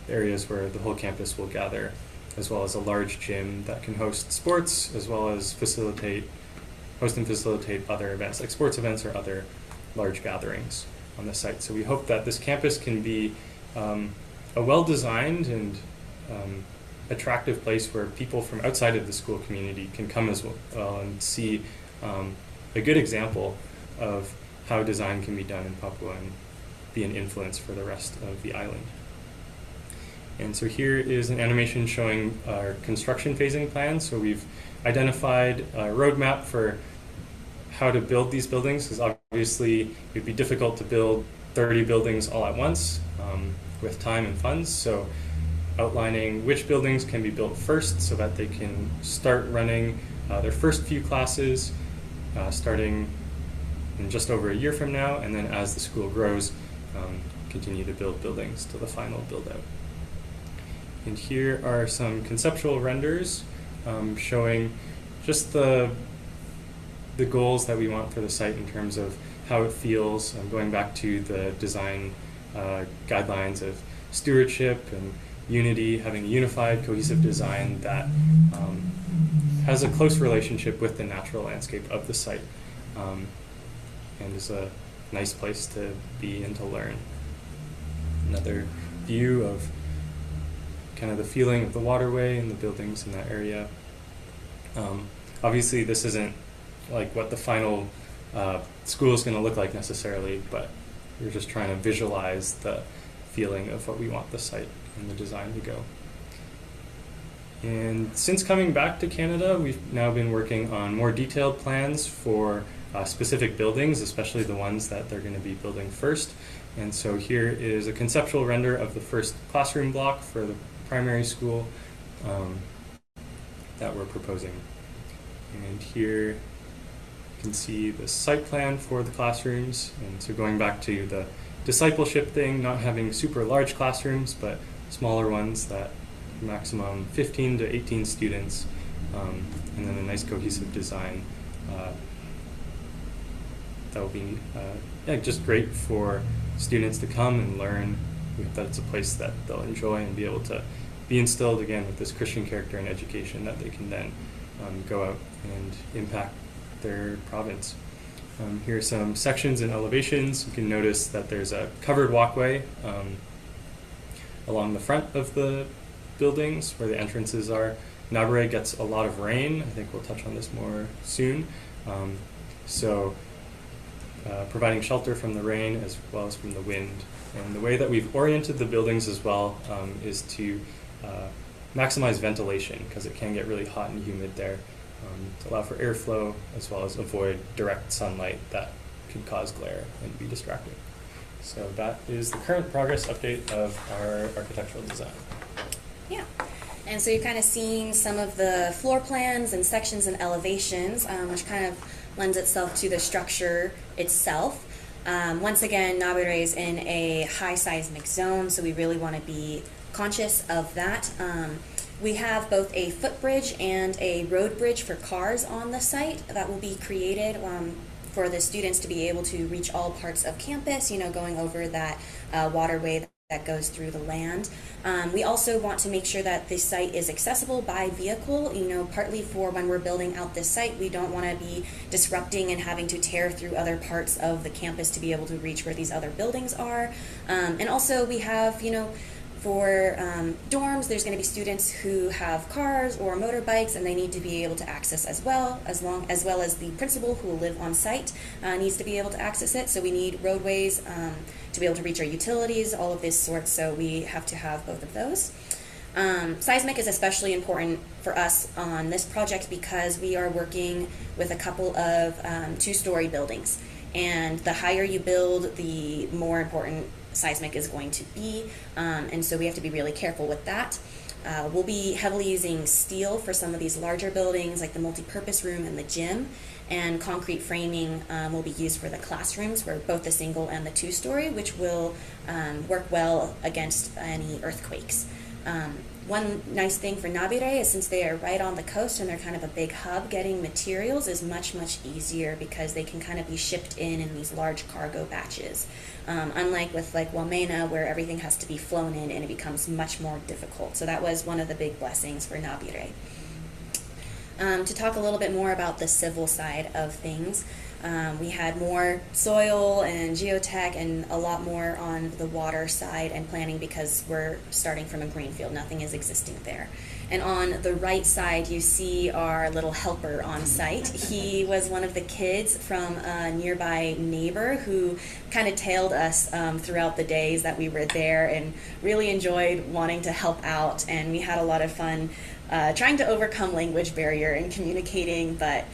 areas where the whole campus will gather, as well as a large gym that can host sports, as well as host and facilitate other events, like sports events or other large gatherings on the site. So we hope that this campus can be a well-designed and attractive place where people from outside of the school community can come as well and see a good example of how design can be done in Papua and be an influence for the rest of the island. And so here is an animation showing our construction phasing plan. So we've identified a roadmap for how to build these buildings, because obviously it would be difficult to build 30 buildings all at once with time and funds. So outlining which buildings can be built first so that they can start running their first few classes starting in just over a year from now, and then as the school grows, continue to build buildings to the final build out. And here are some conceptual renders showing just the goals that we want for the site in terms of how it feels, going back to the design guidelines of stewardship and unity, having a unified, cohesive design that has a close relationship with the natural landscape of the site, and is a nice place to be and to learn. Another view of kind of the feeling of the waterway and the buildings in that area. Obviously, this isn't like what the final school is going to look like necessarily, but we're just trying to visualize the feeling of what we want the site and the design to go. And since coming back to Canada, we've now been working on more detailed plans for specific buildings, especially the ones that they're going to be building first. And so here is a conceptual render of the first classroom block for the primary school that we're proposing. And here you can see the site plan for the classrooms. And so going back to the discipleship thing, not having super large classrooms, but smaller ones that maximum 15 to 18 students, and then a nice cohesive design that will be just great for students to come and learn. We hope that it's a place that they'll enjoy and be able to be instilled again with this Christian character and education that they can then go out and impact their province. Here are some sections and elevations. You can notice that there's a covered walkway along the front of the buildings where the entrances are. Nabre gets a lot of rain. I think we'll touch on this more soon. Providing shelter from the rain as well as from the wind. And the way that we've oriented the buildings as well is to maximize ventilation, because it can get really hot and humid there, to allow for airflow as well as avoid direct sunlight that could cause glare and be distracting. So that is the current progress update of our architectural design. Yeah. And so you're kind of seeing some of the floor plans and sections and elevations, which kind of lends itself to the structure itself. Once again, Nabre is in a high seismic zone, so we really want to be conscious of that. We have both a footbridge and a road bridge for cars on the site that will be created for the students to be able to reach all parts of campus, going over that waterway that goes through the land. We also want to make sure that the site is accessible by vehicle, partly for when we're building out this site. We don't want to be disrupting and having to tear through other parts of the campus to be able to reach where these other buildings are. And also we have, for dorms, there's going to be students who have cars or motorbikes, and they need to be able to access as well as the principal who will live on site needs to be able to access it. So we need roadways to be able to reach our utilities, all of this sorts. So we have to have both of those. Seismic is especially important for us on this project because we are working with a couple of two-story buildings, and the higher you build, the more important seismic is going to be, and so we have to be really careful with that. We'll be heavily using steel for some of these larger buildings like the multi-purpose room and the gym, and concrete framing will be used for the classrooms for both the single and the two-story, which will work well against any earthquakes. One nice thing for Nabre is since they are right on the coast and they're kind of a big hub, getting materials is much, much easier because they can kind of be shipped in these large cargo batches. Unlike with Wamena, where everything has to be flown in and it becomes much more difficult. So that was one of the big blessings for Nabre. To talk a little bit more about the civil side of things, we had more soil and geotech and a lot more on the water side and planning because we're starting from a greenfield. Nothing is existing there. And on the right side, you see our little helper on site. He was one of the kids from a nearby neighbor who kind of tailed us throughout the days that we were there and really enjoyed wanting to help out. And we had a lot of fun trying to overcome language barrier and communicating, but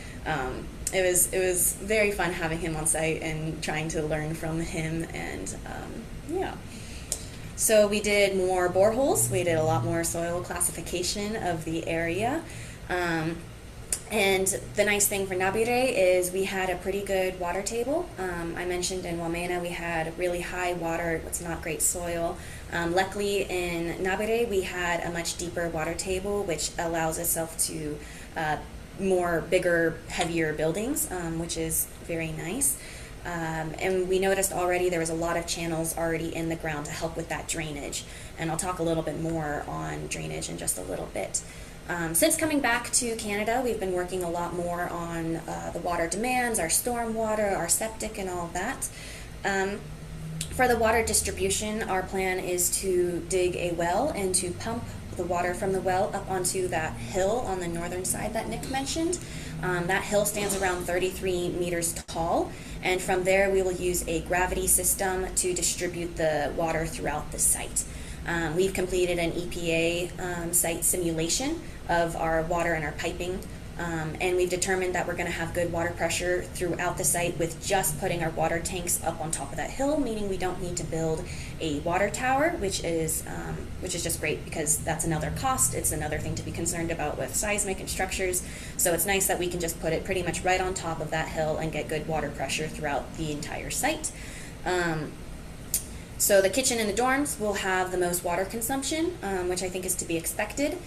it was very fun having him on site and trying to learn from him. And so we did more boreholes. We did a lot more soil classification of the area. And the nice thing for Nabire is we had a pretty good water table. I mentioned in Wamena we had really high water, it's not great soil. Luckily in Nabire we had a much deeper water table, which allows itself to more bigger, heavier buildings, which is very nice. And we noticed already there was a lot of channels already in the ground to help with that drainage. And I'll talk a little bit more on drainage in just a little bit. Since coming back to Canada, we've been working a lot more on the water demands, our storm water, our septic, and all of that. For the water distribution, our plan is to dig a well and to pump the water from the well up onto that hill on the northern side that Nick mentioned. That hill stands around 33 meters tall, and from there we will use a gravity system to distribute the water throughout the site. We've completed an EPA site simulation of our water and our piping, and we've determined that we're going to have good water pressure throughout the site with just putting our water tanks up on top of that hill, meaning we don't need to build a water tower, which is just great because that's another cost. It's another thing to be concerned about with seismic and structures. So it's nice that we can just put it pretty much right on top of that hill and get good water pressure throughout the entire site. So the kitchen and the dorms will have the most water consumption, which I think is to be expected.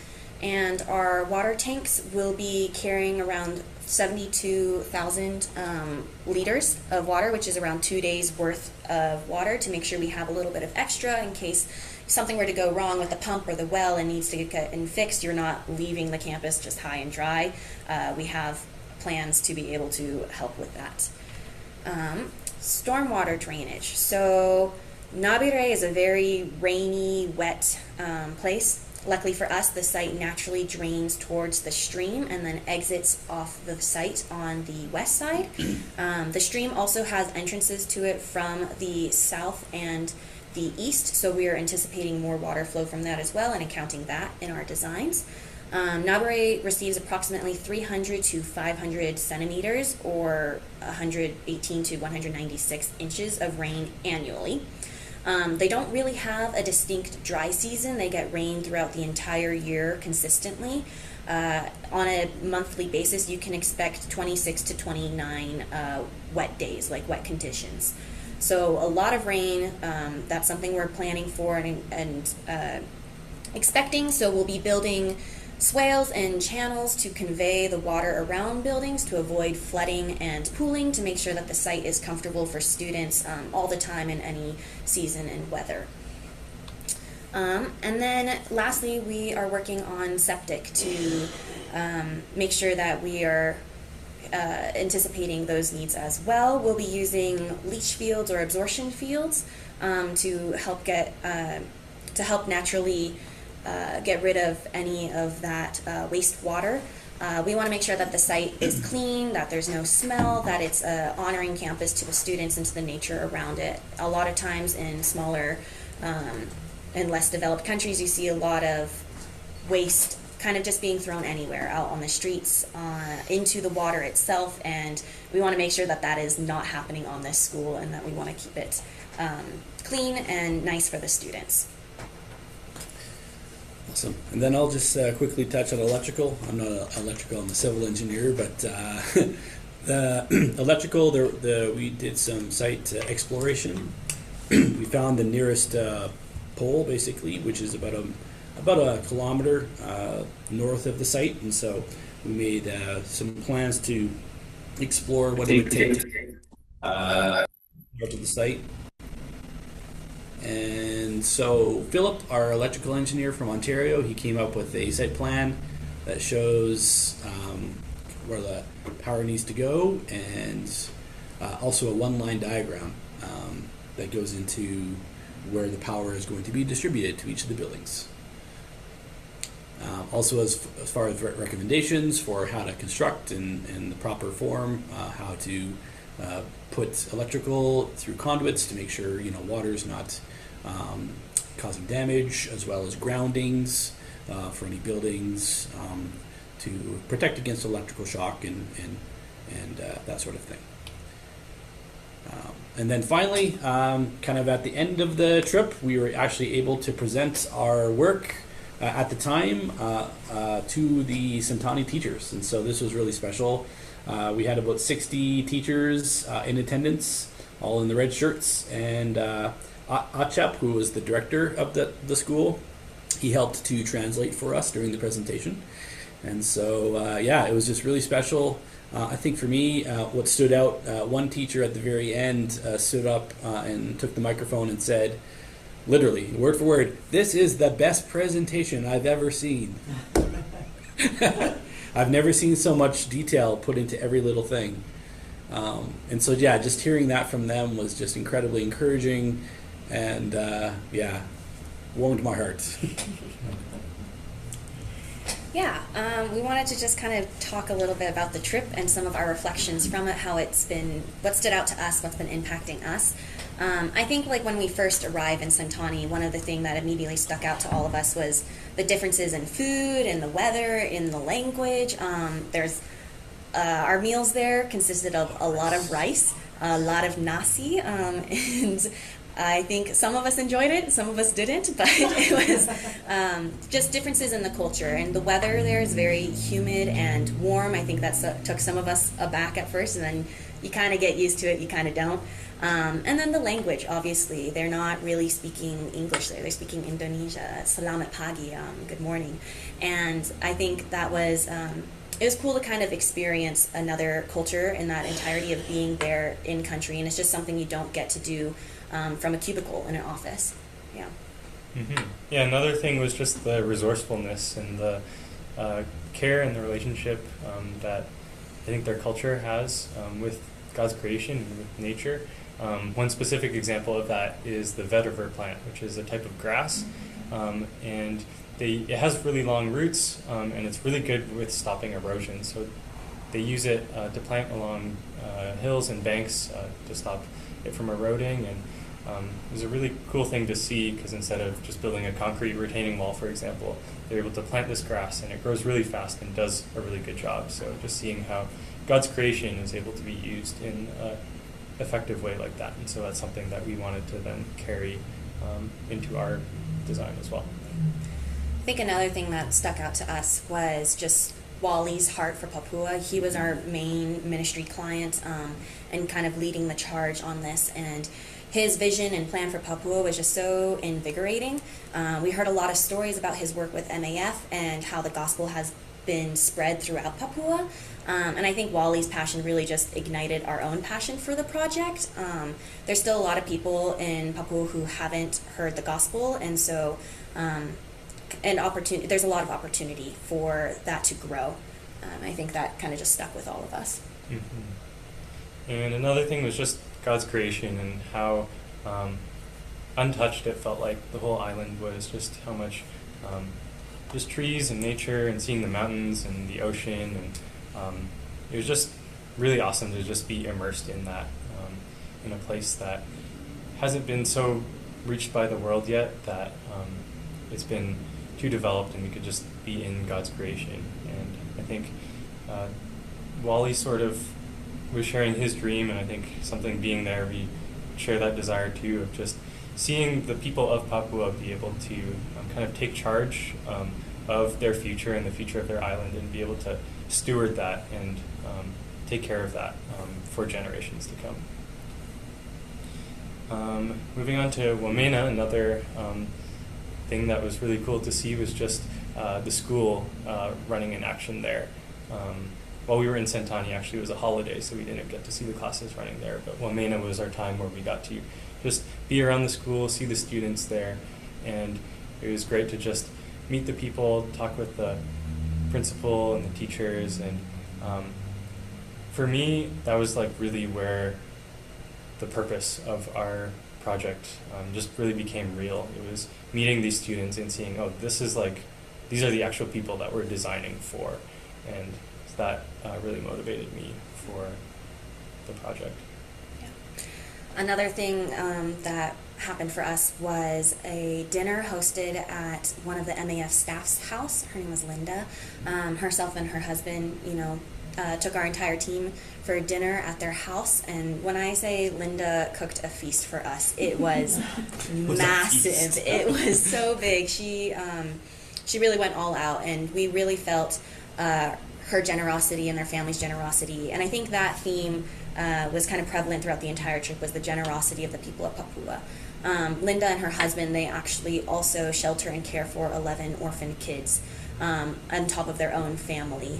And our water tanks will be carrying around 72,000 liters of water, which is around 2 days worth of water, to make sure we have a little bit of extra in case something were to go wrong with the pump or the well and needs to get cut and fixed. You're not leaving the campus just high and dry. We have plans to be able to help with that. Stormwater drainage. So Nabire is a very rainy, wet place. Luckily for us, the site naturally drains towards the stream and then exits off the site on the west side. The stream also has entrances to it from the south and the east, so we are anticipating more water flow from that as well and accounting that in our designs. Nabire receives approximately 300 to 500 centimeters or 118 to 196 inches of rain annually. They don't really have a distinct dry season. They get rain throughout the entire year consistently. On a monthly basis, you can expect 26 to 29 wet days, like wet conditions. So a lot of rain, that's something we're planning for and expecting. So we'll be building swales and channels to convey the water around buildings to avoid flooding and pooling, to make sure that the site is comfortable for students all the time in any season and weather. And then lastly, we are working on septic to make sure that we are anticipating those needs as well. We'll be using leach fields or absorption fields to help naturally get rid of any of that wastewater. We want to make sure that the site is clean, that there's no smell, that it's honoring campus to the students and to the nature around it. A lot of times in smaller and less developed countries, you see a lot of waste kind of just being thrown anywhere, out on the streets, into the water itself, and we want to make sure that that is not happening on this school and that we want to keep it clean and nice for the students. Awesome. And then I'll just quickly touch on electrical. I'm not electrical, I'm a civil engineer, but the electrical, we did some site exploration. We found the nearest pole, basically, which is about a kilometer north of the site, and so we made some plans to explore what it would take north of the site. And so Philip, our electrical engineer from Ontario, he came up with a site plan that shows where the power needs to go, and also a one-line diagram that goes into where the power is going to be distributed to each of the buildings. Also, as far as recommendations for how to construct in the proper form, how to put electrical through conduits to make sure water is not causing damage, as well as groundings for any buildings to protect against electrical shock and that sort of thing. And then finally, kind of at the end of the trip, we were actually able to present our work at the time to the Sentani teachers. And so this was really special. We had about 60 teachers in attendance, all in the red shirts. And Achap, who was the director of the school, he helped to translate for us during the presentation. And so, it was just really special. I think for me, what stood out, one teacher at the very end stood up and took the microphone and said, literally, word for word, "This is the best presentation I've ever seen." I've never seen so much detail put into every little thing. And so, just hearing that from them was just incredibly encouraging and, warmed my heart. We wanted to just kind of talk a little bit about the trip and some of our reflections from it, how it's been, what stood out to us, what's been impacting us. I think like when we first arrived in Sentani, one of the things that immediately stuck out to all of us was the differences in food, in the weather, in the language. Our meals there consisted of a lot of rice, a lot of nasi, and I think some of us enjoyed it, some of us didn't, but it was just differences in the culture. And the weather there is very humid and warm. I think that took some of us aback at first, and then you kind of get used to it, you kind of don't. And then the language, obviously. They're not really speaking English there. They're speaking Indonesia, Selamat pagi, good morning. And I think that was, it was cool to kind of experience another culture in that entirety of being there in country. And it's just something you don't get to do from a cubicle in an office. Yeah. Mm-hmm. Yeah, another thing was just the resourcefulness and the care and the relationship that I think their culture has with God's creation and with nature. One specific example of that is the vetiver plant, which is a type of grass, and it has really long roots, and it's really good with stopping erosion. So they use it to plant along hills and banks to stop it from eroding, and it was a really cool thing to see because instead of just building a concrete retaining wall, for example, they're able to plant this grass and it grows really fast and does a really good job. So just seeing how God's creation is able to be used in an effective way like that. And so that's something that we wanted to then carry into our design as well. I think another thing that stuck out to us was just Wally's heart for Papua. He was our main ministry client and kind of leading the charge on this. And his vision and plan for Papua was just so invigorating. We heard a lot of stories about his work with MAF and how the gospel has been spread throughout Papua. And I think Wally's passion really just ignited our own passion for the project. There's still a lot of people in Papua who haven't heard the gospel, and so there's a lot of opportunity for that to grow. I think that kind of just stuck with all of us. Mm-hmm. And another thing was just God's creation and how untouched it felt like the whole island was, just how much just trees and nature and seeing the mountains and the ocean, and it was just really awesome to just be immersed in that, in a place that hasn't been so reached by the world yet, that it's been too developed and we could just be in God's creation. And I think Wally sort of was sharing his dream, and I think something being there, we share that desire too of just seeing the people of Papua be able to kind of take charge of their future and the future of their island, and be able to steward that and take care of that for generations to come. Moving on to Wamena, another thing that was really cool to see was just the school running in action there. While we were in Sentani, actually, it was a holiday, so we didn't get to see the classes running there. But Wamena was our time where we got to just be around the school, see the students there, and it was great to just meet the people, talk with the principal and the teachers, and for me, that was like really where the purpose of our project just really became real. It was meeting these students and seeing, oh, these are the actual people that we're designing for, and that really motivated me for the project. Yeah. Another thing that happened for us was a dinner hosted at one of the MAF staff's house. Her name was Linda. Herself and her husband, took our entire team for dinner at their house. And when I say Linda cooked a feast for us, it was massive. It was so big. She she really went all out, and we really felt her generosity and their family's generosity. And I think that theme was kind of prevalent throughout the entire trip, was the generosity of the people of Papua. Linda and her husband, they actually also shelter and care for 11 orphan kids on top of their own family.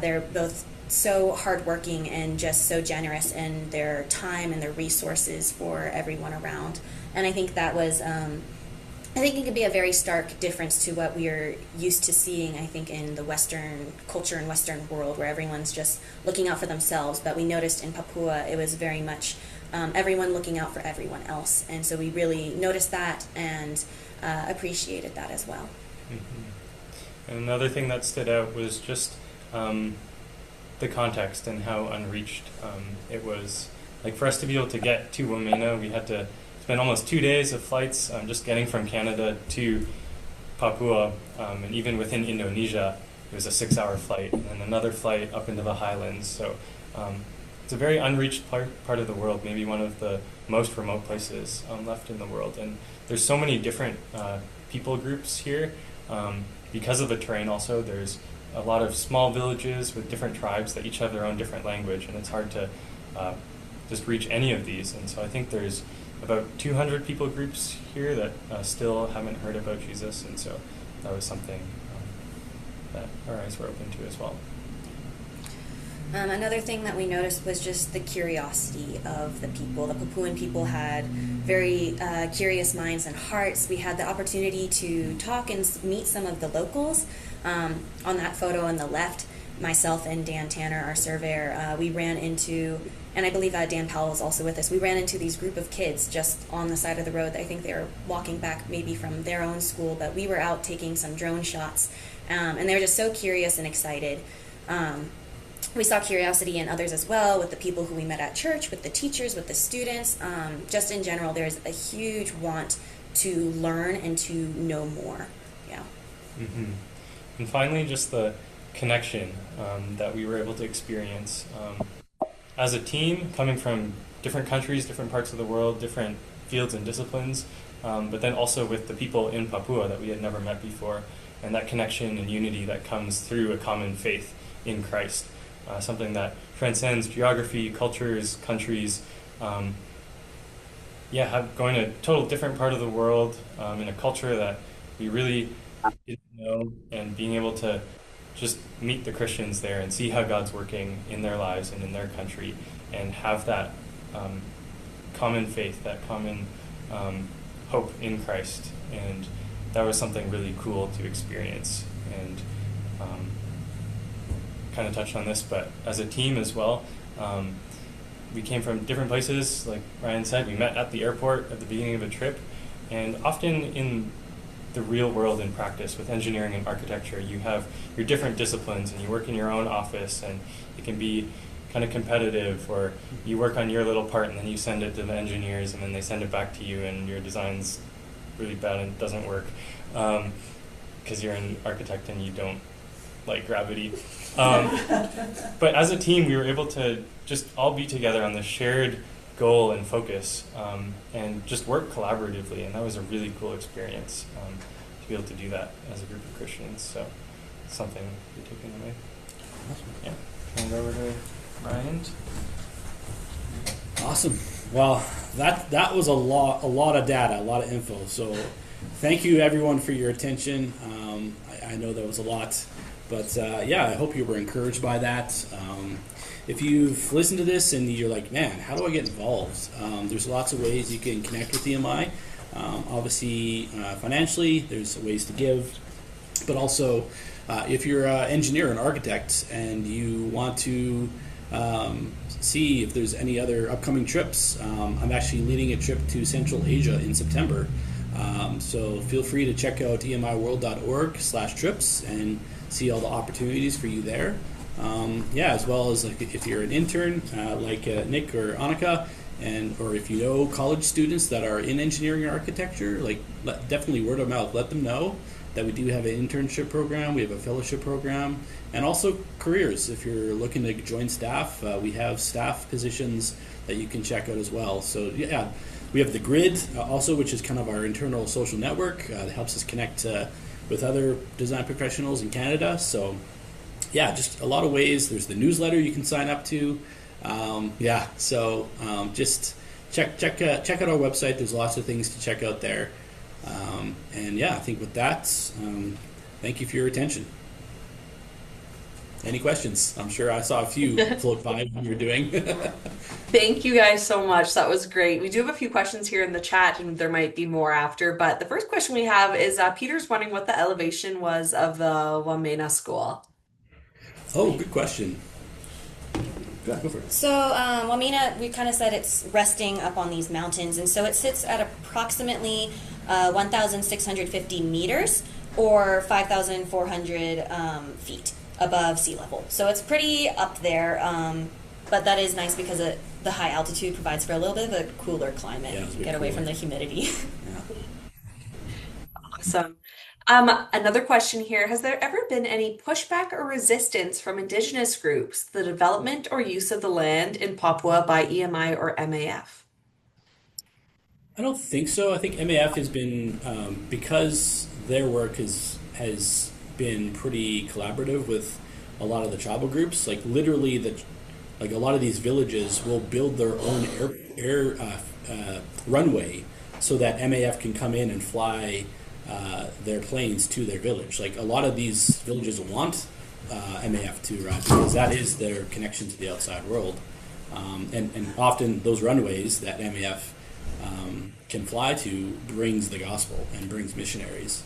They're both so hardworking and just so generous in their time and their resources for everyone around. And I think that was, I think it could be a very stark difference to what we are used to seeing, I think, in the Western culture and Western world, where everyone's just looking out for themselves. But we noticed in Papua, it was very much everyone looking out for everyone else. And so we really noticed that and appreciated that as well. Mm-hmm. And another thing that stood out was just the context and how unreached it was. Like, for us to be able to get to Wamena, we had to spend almost 2 days of flights just getting from Canada to Papua, and even within Indonesia, it was a 6-hour flight, and then another flight up into the highlands. So it's a very unreached part of the world, maybe one of the most remote places left in the world. And there's so many different people groups here. Because of the terrain also, there's a lot of small villages with different tribes that each have their own different language, and it's hard to just reach any of these. And so I think there's about 200 people groups here that still haven't heard about Jesus, and so that was something that our eyes were open to as well. Another thing that we noticed was just the curiosity of the people. The Papuan people had very curious minds and hearts. We had the opportunity to talk and meet some of the locals. On that photo on the left, myself and Dan Tanner, our surveyor, we ran into, and I believe Dan Powell was also with us, we ran into these group of kids just on the side of the road. I think they were walking back maybe from their own school, but we were out taking some drone shots, and they were just so curious and excited. We saw curiosity in others as well, with the people who we met at church, with the teachers, with the students. Just in general, there's a huge want to learn and to know more. Yeah. Mm-hmm. And finally, just the connection that we were able to experience as a team, coming from different countries, different parts of the world, different fields and disciplines, but then also with the people in Papua that we had never met before, and that connection and unity that comes through a common faith in Christ. Something that transcends geography, cultures, countries. Going to a total different part of the world in a culture that we really didn't know, and being able to just meet the Christians there and see how God's working in their lives and in their country, and have that common faith, that common hope in Christ. And that was something really cool to experience. And kind of touched on this, but as a team as well, we came from different places. Like Ryan said, we met at the airport at the beginning of a trip, and often in the real world in practice with engineering and architecture, you have your different disciplines and you work in your own office, and it can be kind of competitive, or you work on your little part and then you send it to the engineers and then they send it back to you and your design's really bad and doesn't work because you're an architect and you don't like gravity. But as a team, we were able to just all be together on this shared goal and focus, and just work collaboratively, and that was a really cool experience to be able to do that as a group of Christians. So it's something we're taking away. Yeah. Turn it over to Ryan. Awesome. Well, that was a lot of data, a lot of info. So thank you everyone for your attention. I know that was a lot. But I hope you were encouraged by that. If you've listened to this and you're like, man, how do I get involved? There's lots of ways you can connect with EMI. Obviously, financially, there's ways to give. But also, if you're an engineer, an architect, and you want to see if there's any other upcoming trips, I'm actually leading a trip to Central Asia in September. So feel free to check out emiworld.org/trips and see all the opportunities for you there. As well as like if you're an intern like Nick or Anneke, or if you know college students that are in engineering or architecture, definitely word of mouth, let them know that we do have an internship program, we have a fellowship program, and also careers. If you're looking to join staff, we have staff positions that you can check out as well. So we have the Grid also, which is kind of our internal social network that helps us connect to with other design professionals in Canada. So yeah, just a lot of ways. There's the newsletter you can sign up to. Yeah, so just check out our website. There's lots of things to check out there. And yeah, I think with that, thank you for your attention. Any questions? I'm sure I saw a few float by when you were doing. Thank you guys so much. That was great. We do have a few questions here in the chat, and there might be more after. But the first question we have is Peter's wondering what the elevation was of the Wamena School. Oh, good question. Yeah, go for it. So, Wamena, we kind of said it's resting up on these mountains, and so it sits at approximately 1,650 meters or 5,400 feet above sea level. So it's pretty up there, but that is nice because the high altitude provides for a little bit of a cooler climate. Yeah, it's a bit Get away cooler. from the humidity. Yeah. Awesome. Another question here. Has there ever been any pushback or resistance from Indigenous groups, the development or use of the land in Papua by EMI or MAF? I don't think so. I think MAF has been because their work has been pretty collaborative with a lot of the tribal groups. Like literally, like a lot of these villages will build their own air runway so that MAF can come in and fly their planes to their village. Like a lot of these villages want MAF to arrive because that is their connection to the outside world. And often those runways that MAF can fly to brings the gospel and brings missionaries.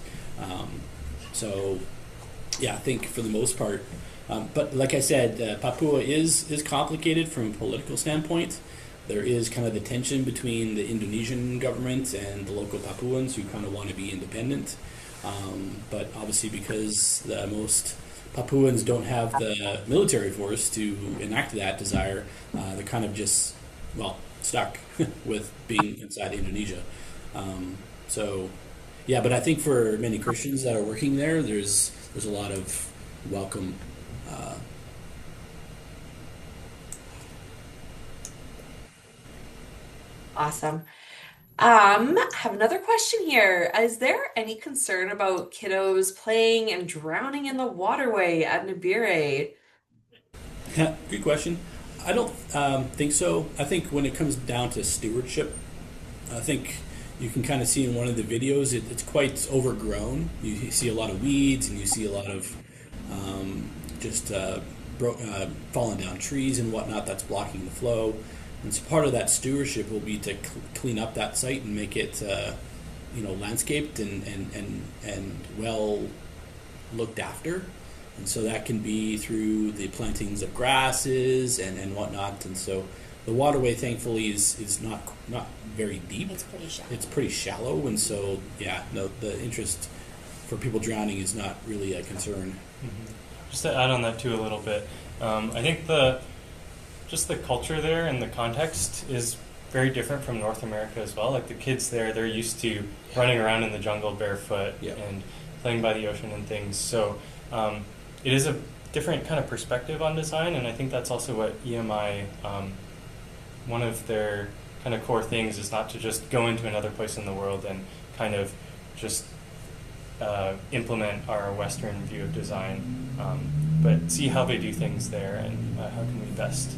So, yeah, I think for the most part, but like I said, Papua is complicated from a political standpoint. There is kind of the tension between the Indonesian government and the local Papuans who kind of want to be independent. But obviously, because most Papuans don't have the military force to enact that desire, they're kind of just, well, stuck with being inside Indonesia. So, yeah, but I think for many Christians that are working there, there's a lot of welcome. Awesome. Have another question here. Is there any concern about kiddos playing and drowning in the waterway at Nabire? Good question. I don't think so. I think when it comes down to stewardship, I think you can kind of see in one of the videos it's quite overgrown. You see a lot of weeds and you see a lot of just falling down trees and whatnot that's blocking the flow. And so part of that stewardship will be to clean up that site and make it landscaped and well looked after. And so that can be through the plantings of grasses and whatnot. And so the waterway, thankfully, is not very deep. It's pretty shallow. It's pretty shallow, and so yeah, no, the interest for people drowning is not really a concern. Mm-hmm. Just to add on that too a little bit, I think just the culture there and the context is very different from North America as well. Like the kids there, they're used to running around in the jungle barefoot and playing by the ocean and things. So it is a different kind of perspective on design, and I think that's also what EMI, one of their kind of core things is not to just go into another place in the world and kind of just implement our Western view of design, but see how they do things there and how can we best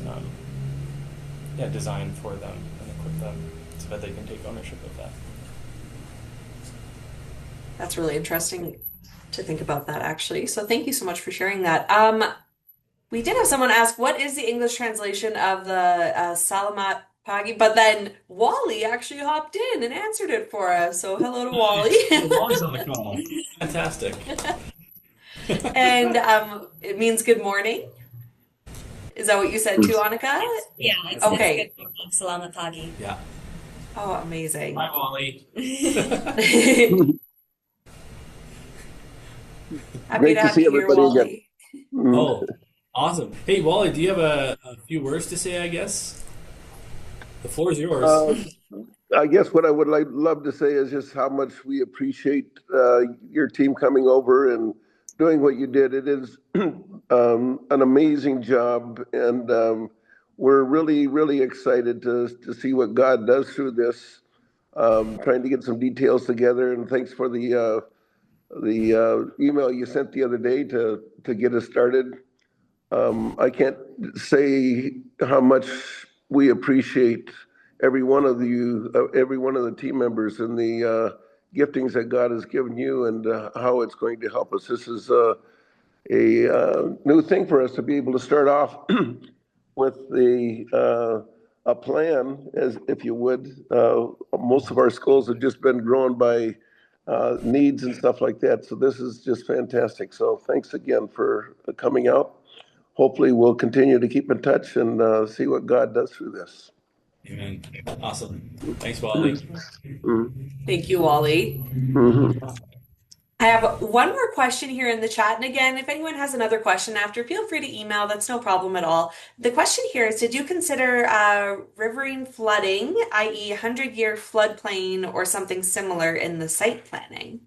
design for them and equip them so that they can take ownership of that. That's really interesting to think about that, actually. So thank you so much for sharing that. We did have someone ask, what is the English translation of the Salamat Pagi? But then Wally actually hopped in and answered it for us. So hello to Wally. Wally's on the call. Fantastic. And it means good morning. Is that what you said too, Annika? Yeah, Okay. it's good morning. Salamat pagi. Yeah. Oh, amazing. Hi, Wally. Happy Great to to have see you here, everybody again. Wally. Oh, awesome. Hey, Wally, do you have a few words to say, I guess? The floor is yours. I guess what I would love to say is just how much we appreciate your team coming over and doing what you did. It is an amazing job, and we're really, really excited to see what God does through this. Trying to get some details together, and thanks for the the email you sent the other day to get us started. I can't say how much we appreciate every one of you, every one of the team members, and the giftings that God has given you, and how it's going to help us. This is a new thing for us to be able to start off with a plan, as if you would. Most of our schools have just been grown by needs and stuff like that. So this is just fantastic. So thanks again for coming out. Hopefully, we'll continue to keep in touch and see what God does through this. Amen. Awesome. Thanks, Wally. Mhm. Thank you, Wally. Mhm. I have one more question here in the chat. And again, if anyone has another question after, feel free to email. That's no problem at all. The question here is, did you consider riverine flooding, i.e. 100-year floodplain or something similar in the site planning?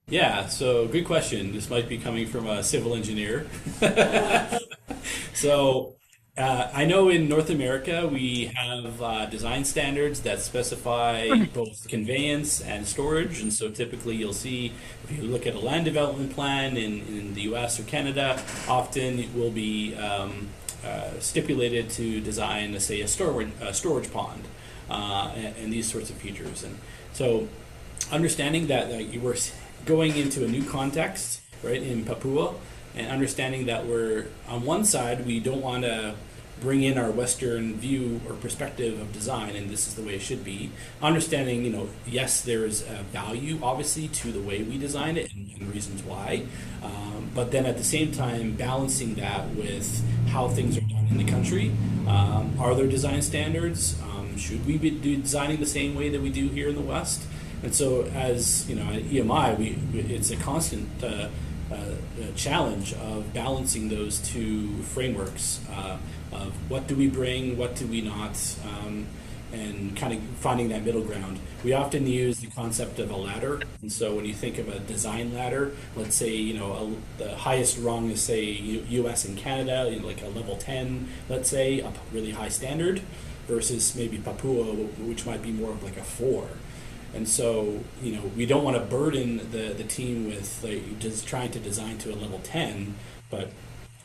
Yeah, so good question. This might be coming from a civil engineer. So I know in North America we have design standards that specify both conveyance and storage. And so typically you'll see, if you look at a land development plan in the US or Canada, often it will be stipulated to design, say, a storage pond and these sorts of features. And so understanding that you were going into a new context, right, in Papua, and understanding that we're on one side, we don't want to bring in our Western view or perspective of design, and this is the way it should be. Understanding, yes, there is a value, obviously, to the way we design it and reasons why, but then at the same time, balancing that with how things are done in the country. Are there design standards? Should we be designing the same way that we do here in the West? And so, as you know, at EMI, it's a constant challenge of balancing those two frameworks of what do we bring, what do we not, and kind of finding that middle ground. We often use the concept of a ladder, and so when you think of a design ladder, let's say the highest rung is, say, U.S. and Canada, like a level 10, let's say, a really high standard, versus maybe Papua, which might be more of like a 4. And so, we don't want to burden the team with just trying to design to a level 10, but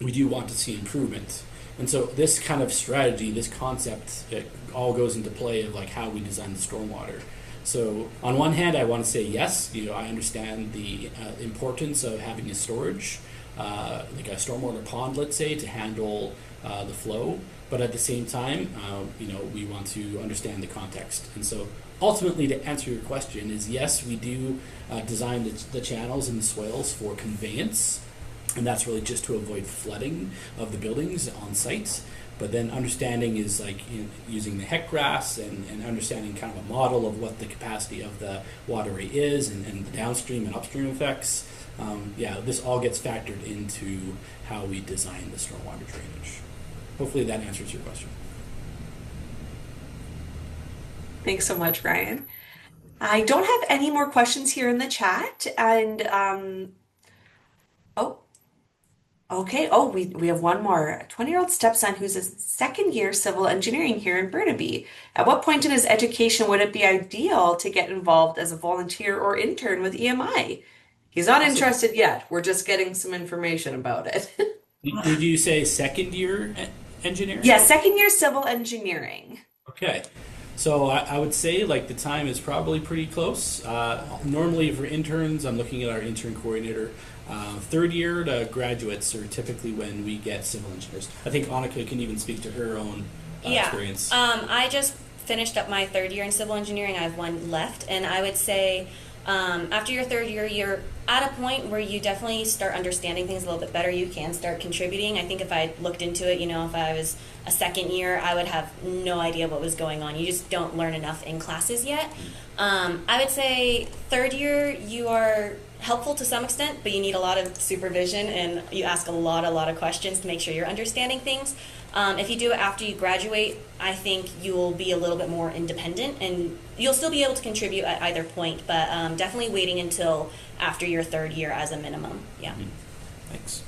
we do want to see improvement. And so this kind of strategy, this concept, it all goes into play of like how we design the stormwater. So on one hand, I want to say yes, I understand the importance of having a storage, like a stormwater pond, let's say, to handle the flow. But at the same time, we want to understand the context. And so ultimately, to answer your question is yes, we do design the channels and the swales for conveyance, and that's really just to avoid flooding of the buildings on site. But then understanding is like using the heck grass and understanding kind of a model of what the capacity of the waterway is and the downstream and upstream effects. This all gets factored into how we design the stormwater drainage. Hopefully that answers your question. Thanks so much, Brian. I don't have any more questions here in the chat. And oh, okay. Oh, we have one more. A 20-year-old stepson who's a second year civil engineering here in Burnaby. At what point in his education would it be ideal to get involved as a volunteer or intern with EMI? He's not Awesome. interested yet. We're just getting some information about it. Did you say second year engineering? Yeah, second year civil engineering. Okay. So I would say like the time is probably pretty close. Normally for interns, I'm looking at our intern coordinator. Third year to graduates are typically when we get civil engineers. I think Anneke can even speak to her own experience. I just finished up my third year in civil engineering. I have one left, and I would say after your third year, you're at a point where you definitely start understanding things a little bit better. You can start contributing. I think if I looked into it, if I was a second year, I would have no idea what was going on. You just don't learn enough in classes yet. I would say third year, you are helpful to some extent, but you need a lot of supervision and you ask a lot of questions to make sure you're understanding things. If you do it after you graduate, I think you'll be a little bit more independent and you'll still be able to contribute at either point, but definitely waiting until after your third year as a minimum. Yeah. Thanks.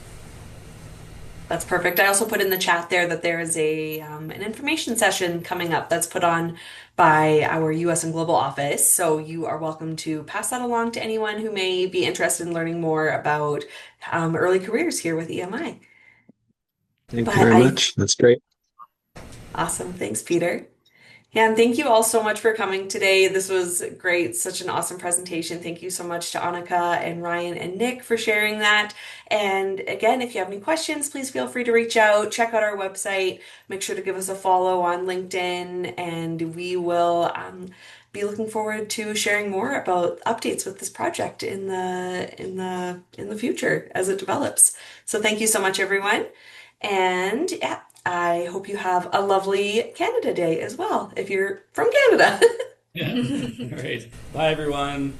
That's perfect. I also put in the chat there that there is an information session coming up that's put on by our US and Global office. So you are welcome to pass that along to anyone who may be interested in learning more about early careers here with EMI. Thank you But very I much. That's great. Awesome. Thanks, Peter. Yeah, and thank you all so much for coming today. This was great, such an awesome presentation. Thank you so much to Annika and Ryan and Nick for sharing that. And again, if you have any questions, please feel free to reach out, check out our website, make sure to give us a follow on LinkedIn, and we will be looking forward to sharing more about updates with this project in the future as it develops. So thank you so much, everyone. And yeah, I hope you have a lovely Canada Day as well, if you're from Canada. Yeah. All right. Bye, everyone.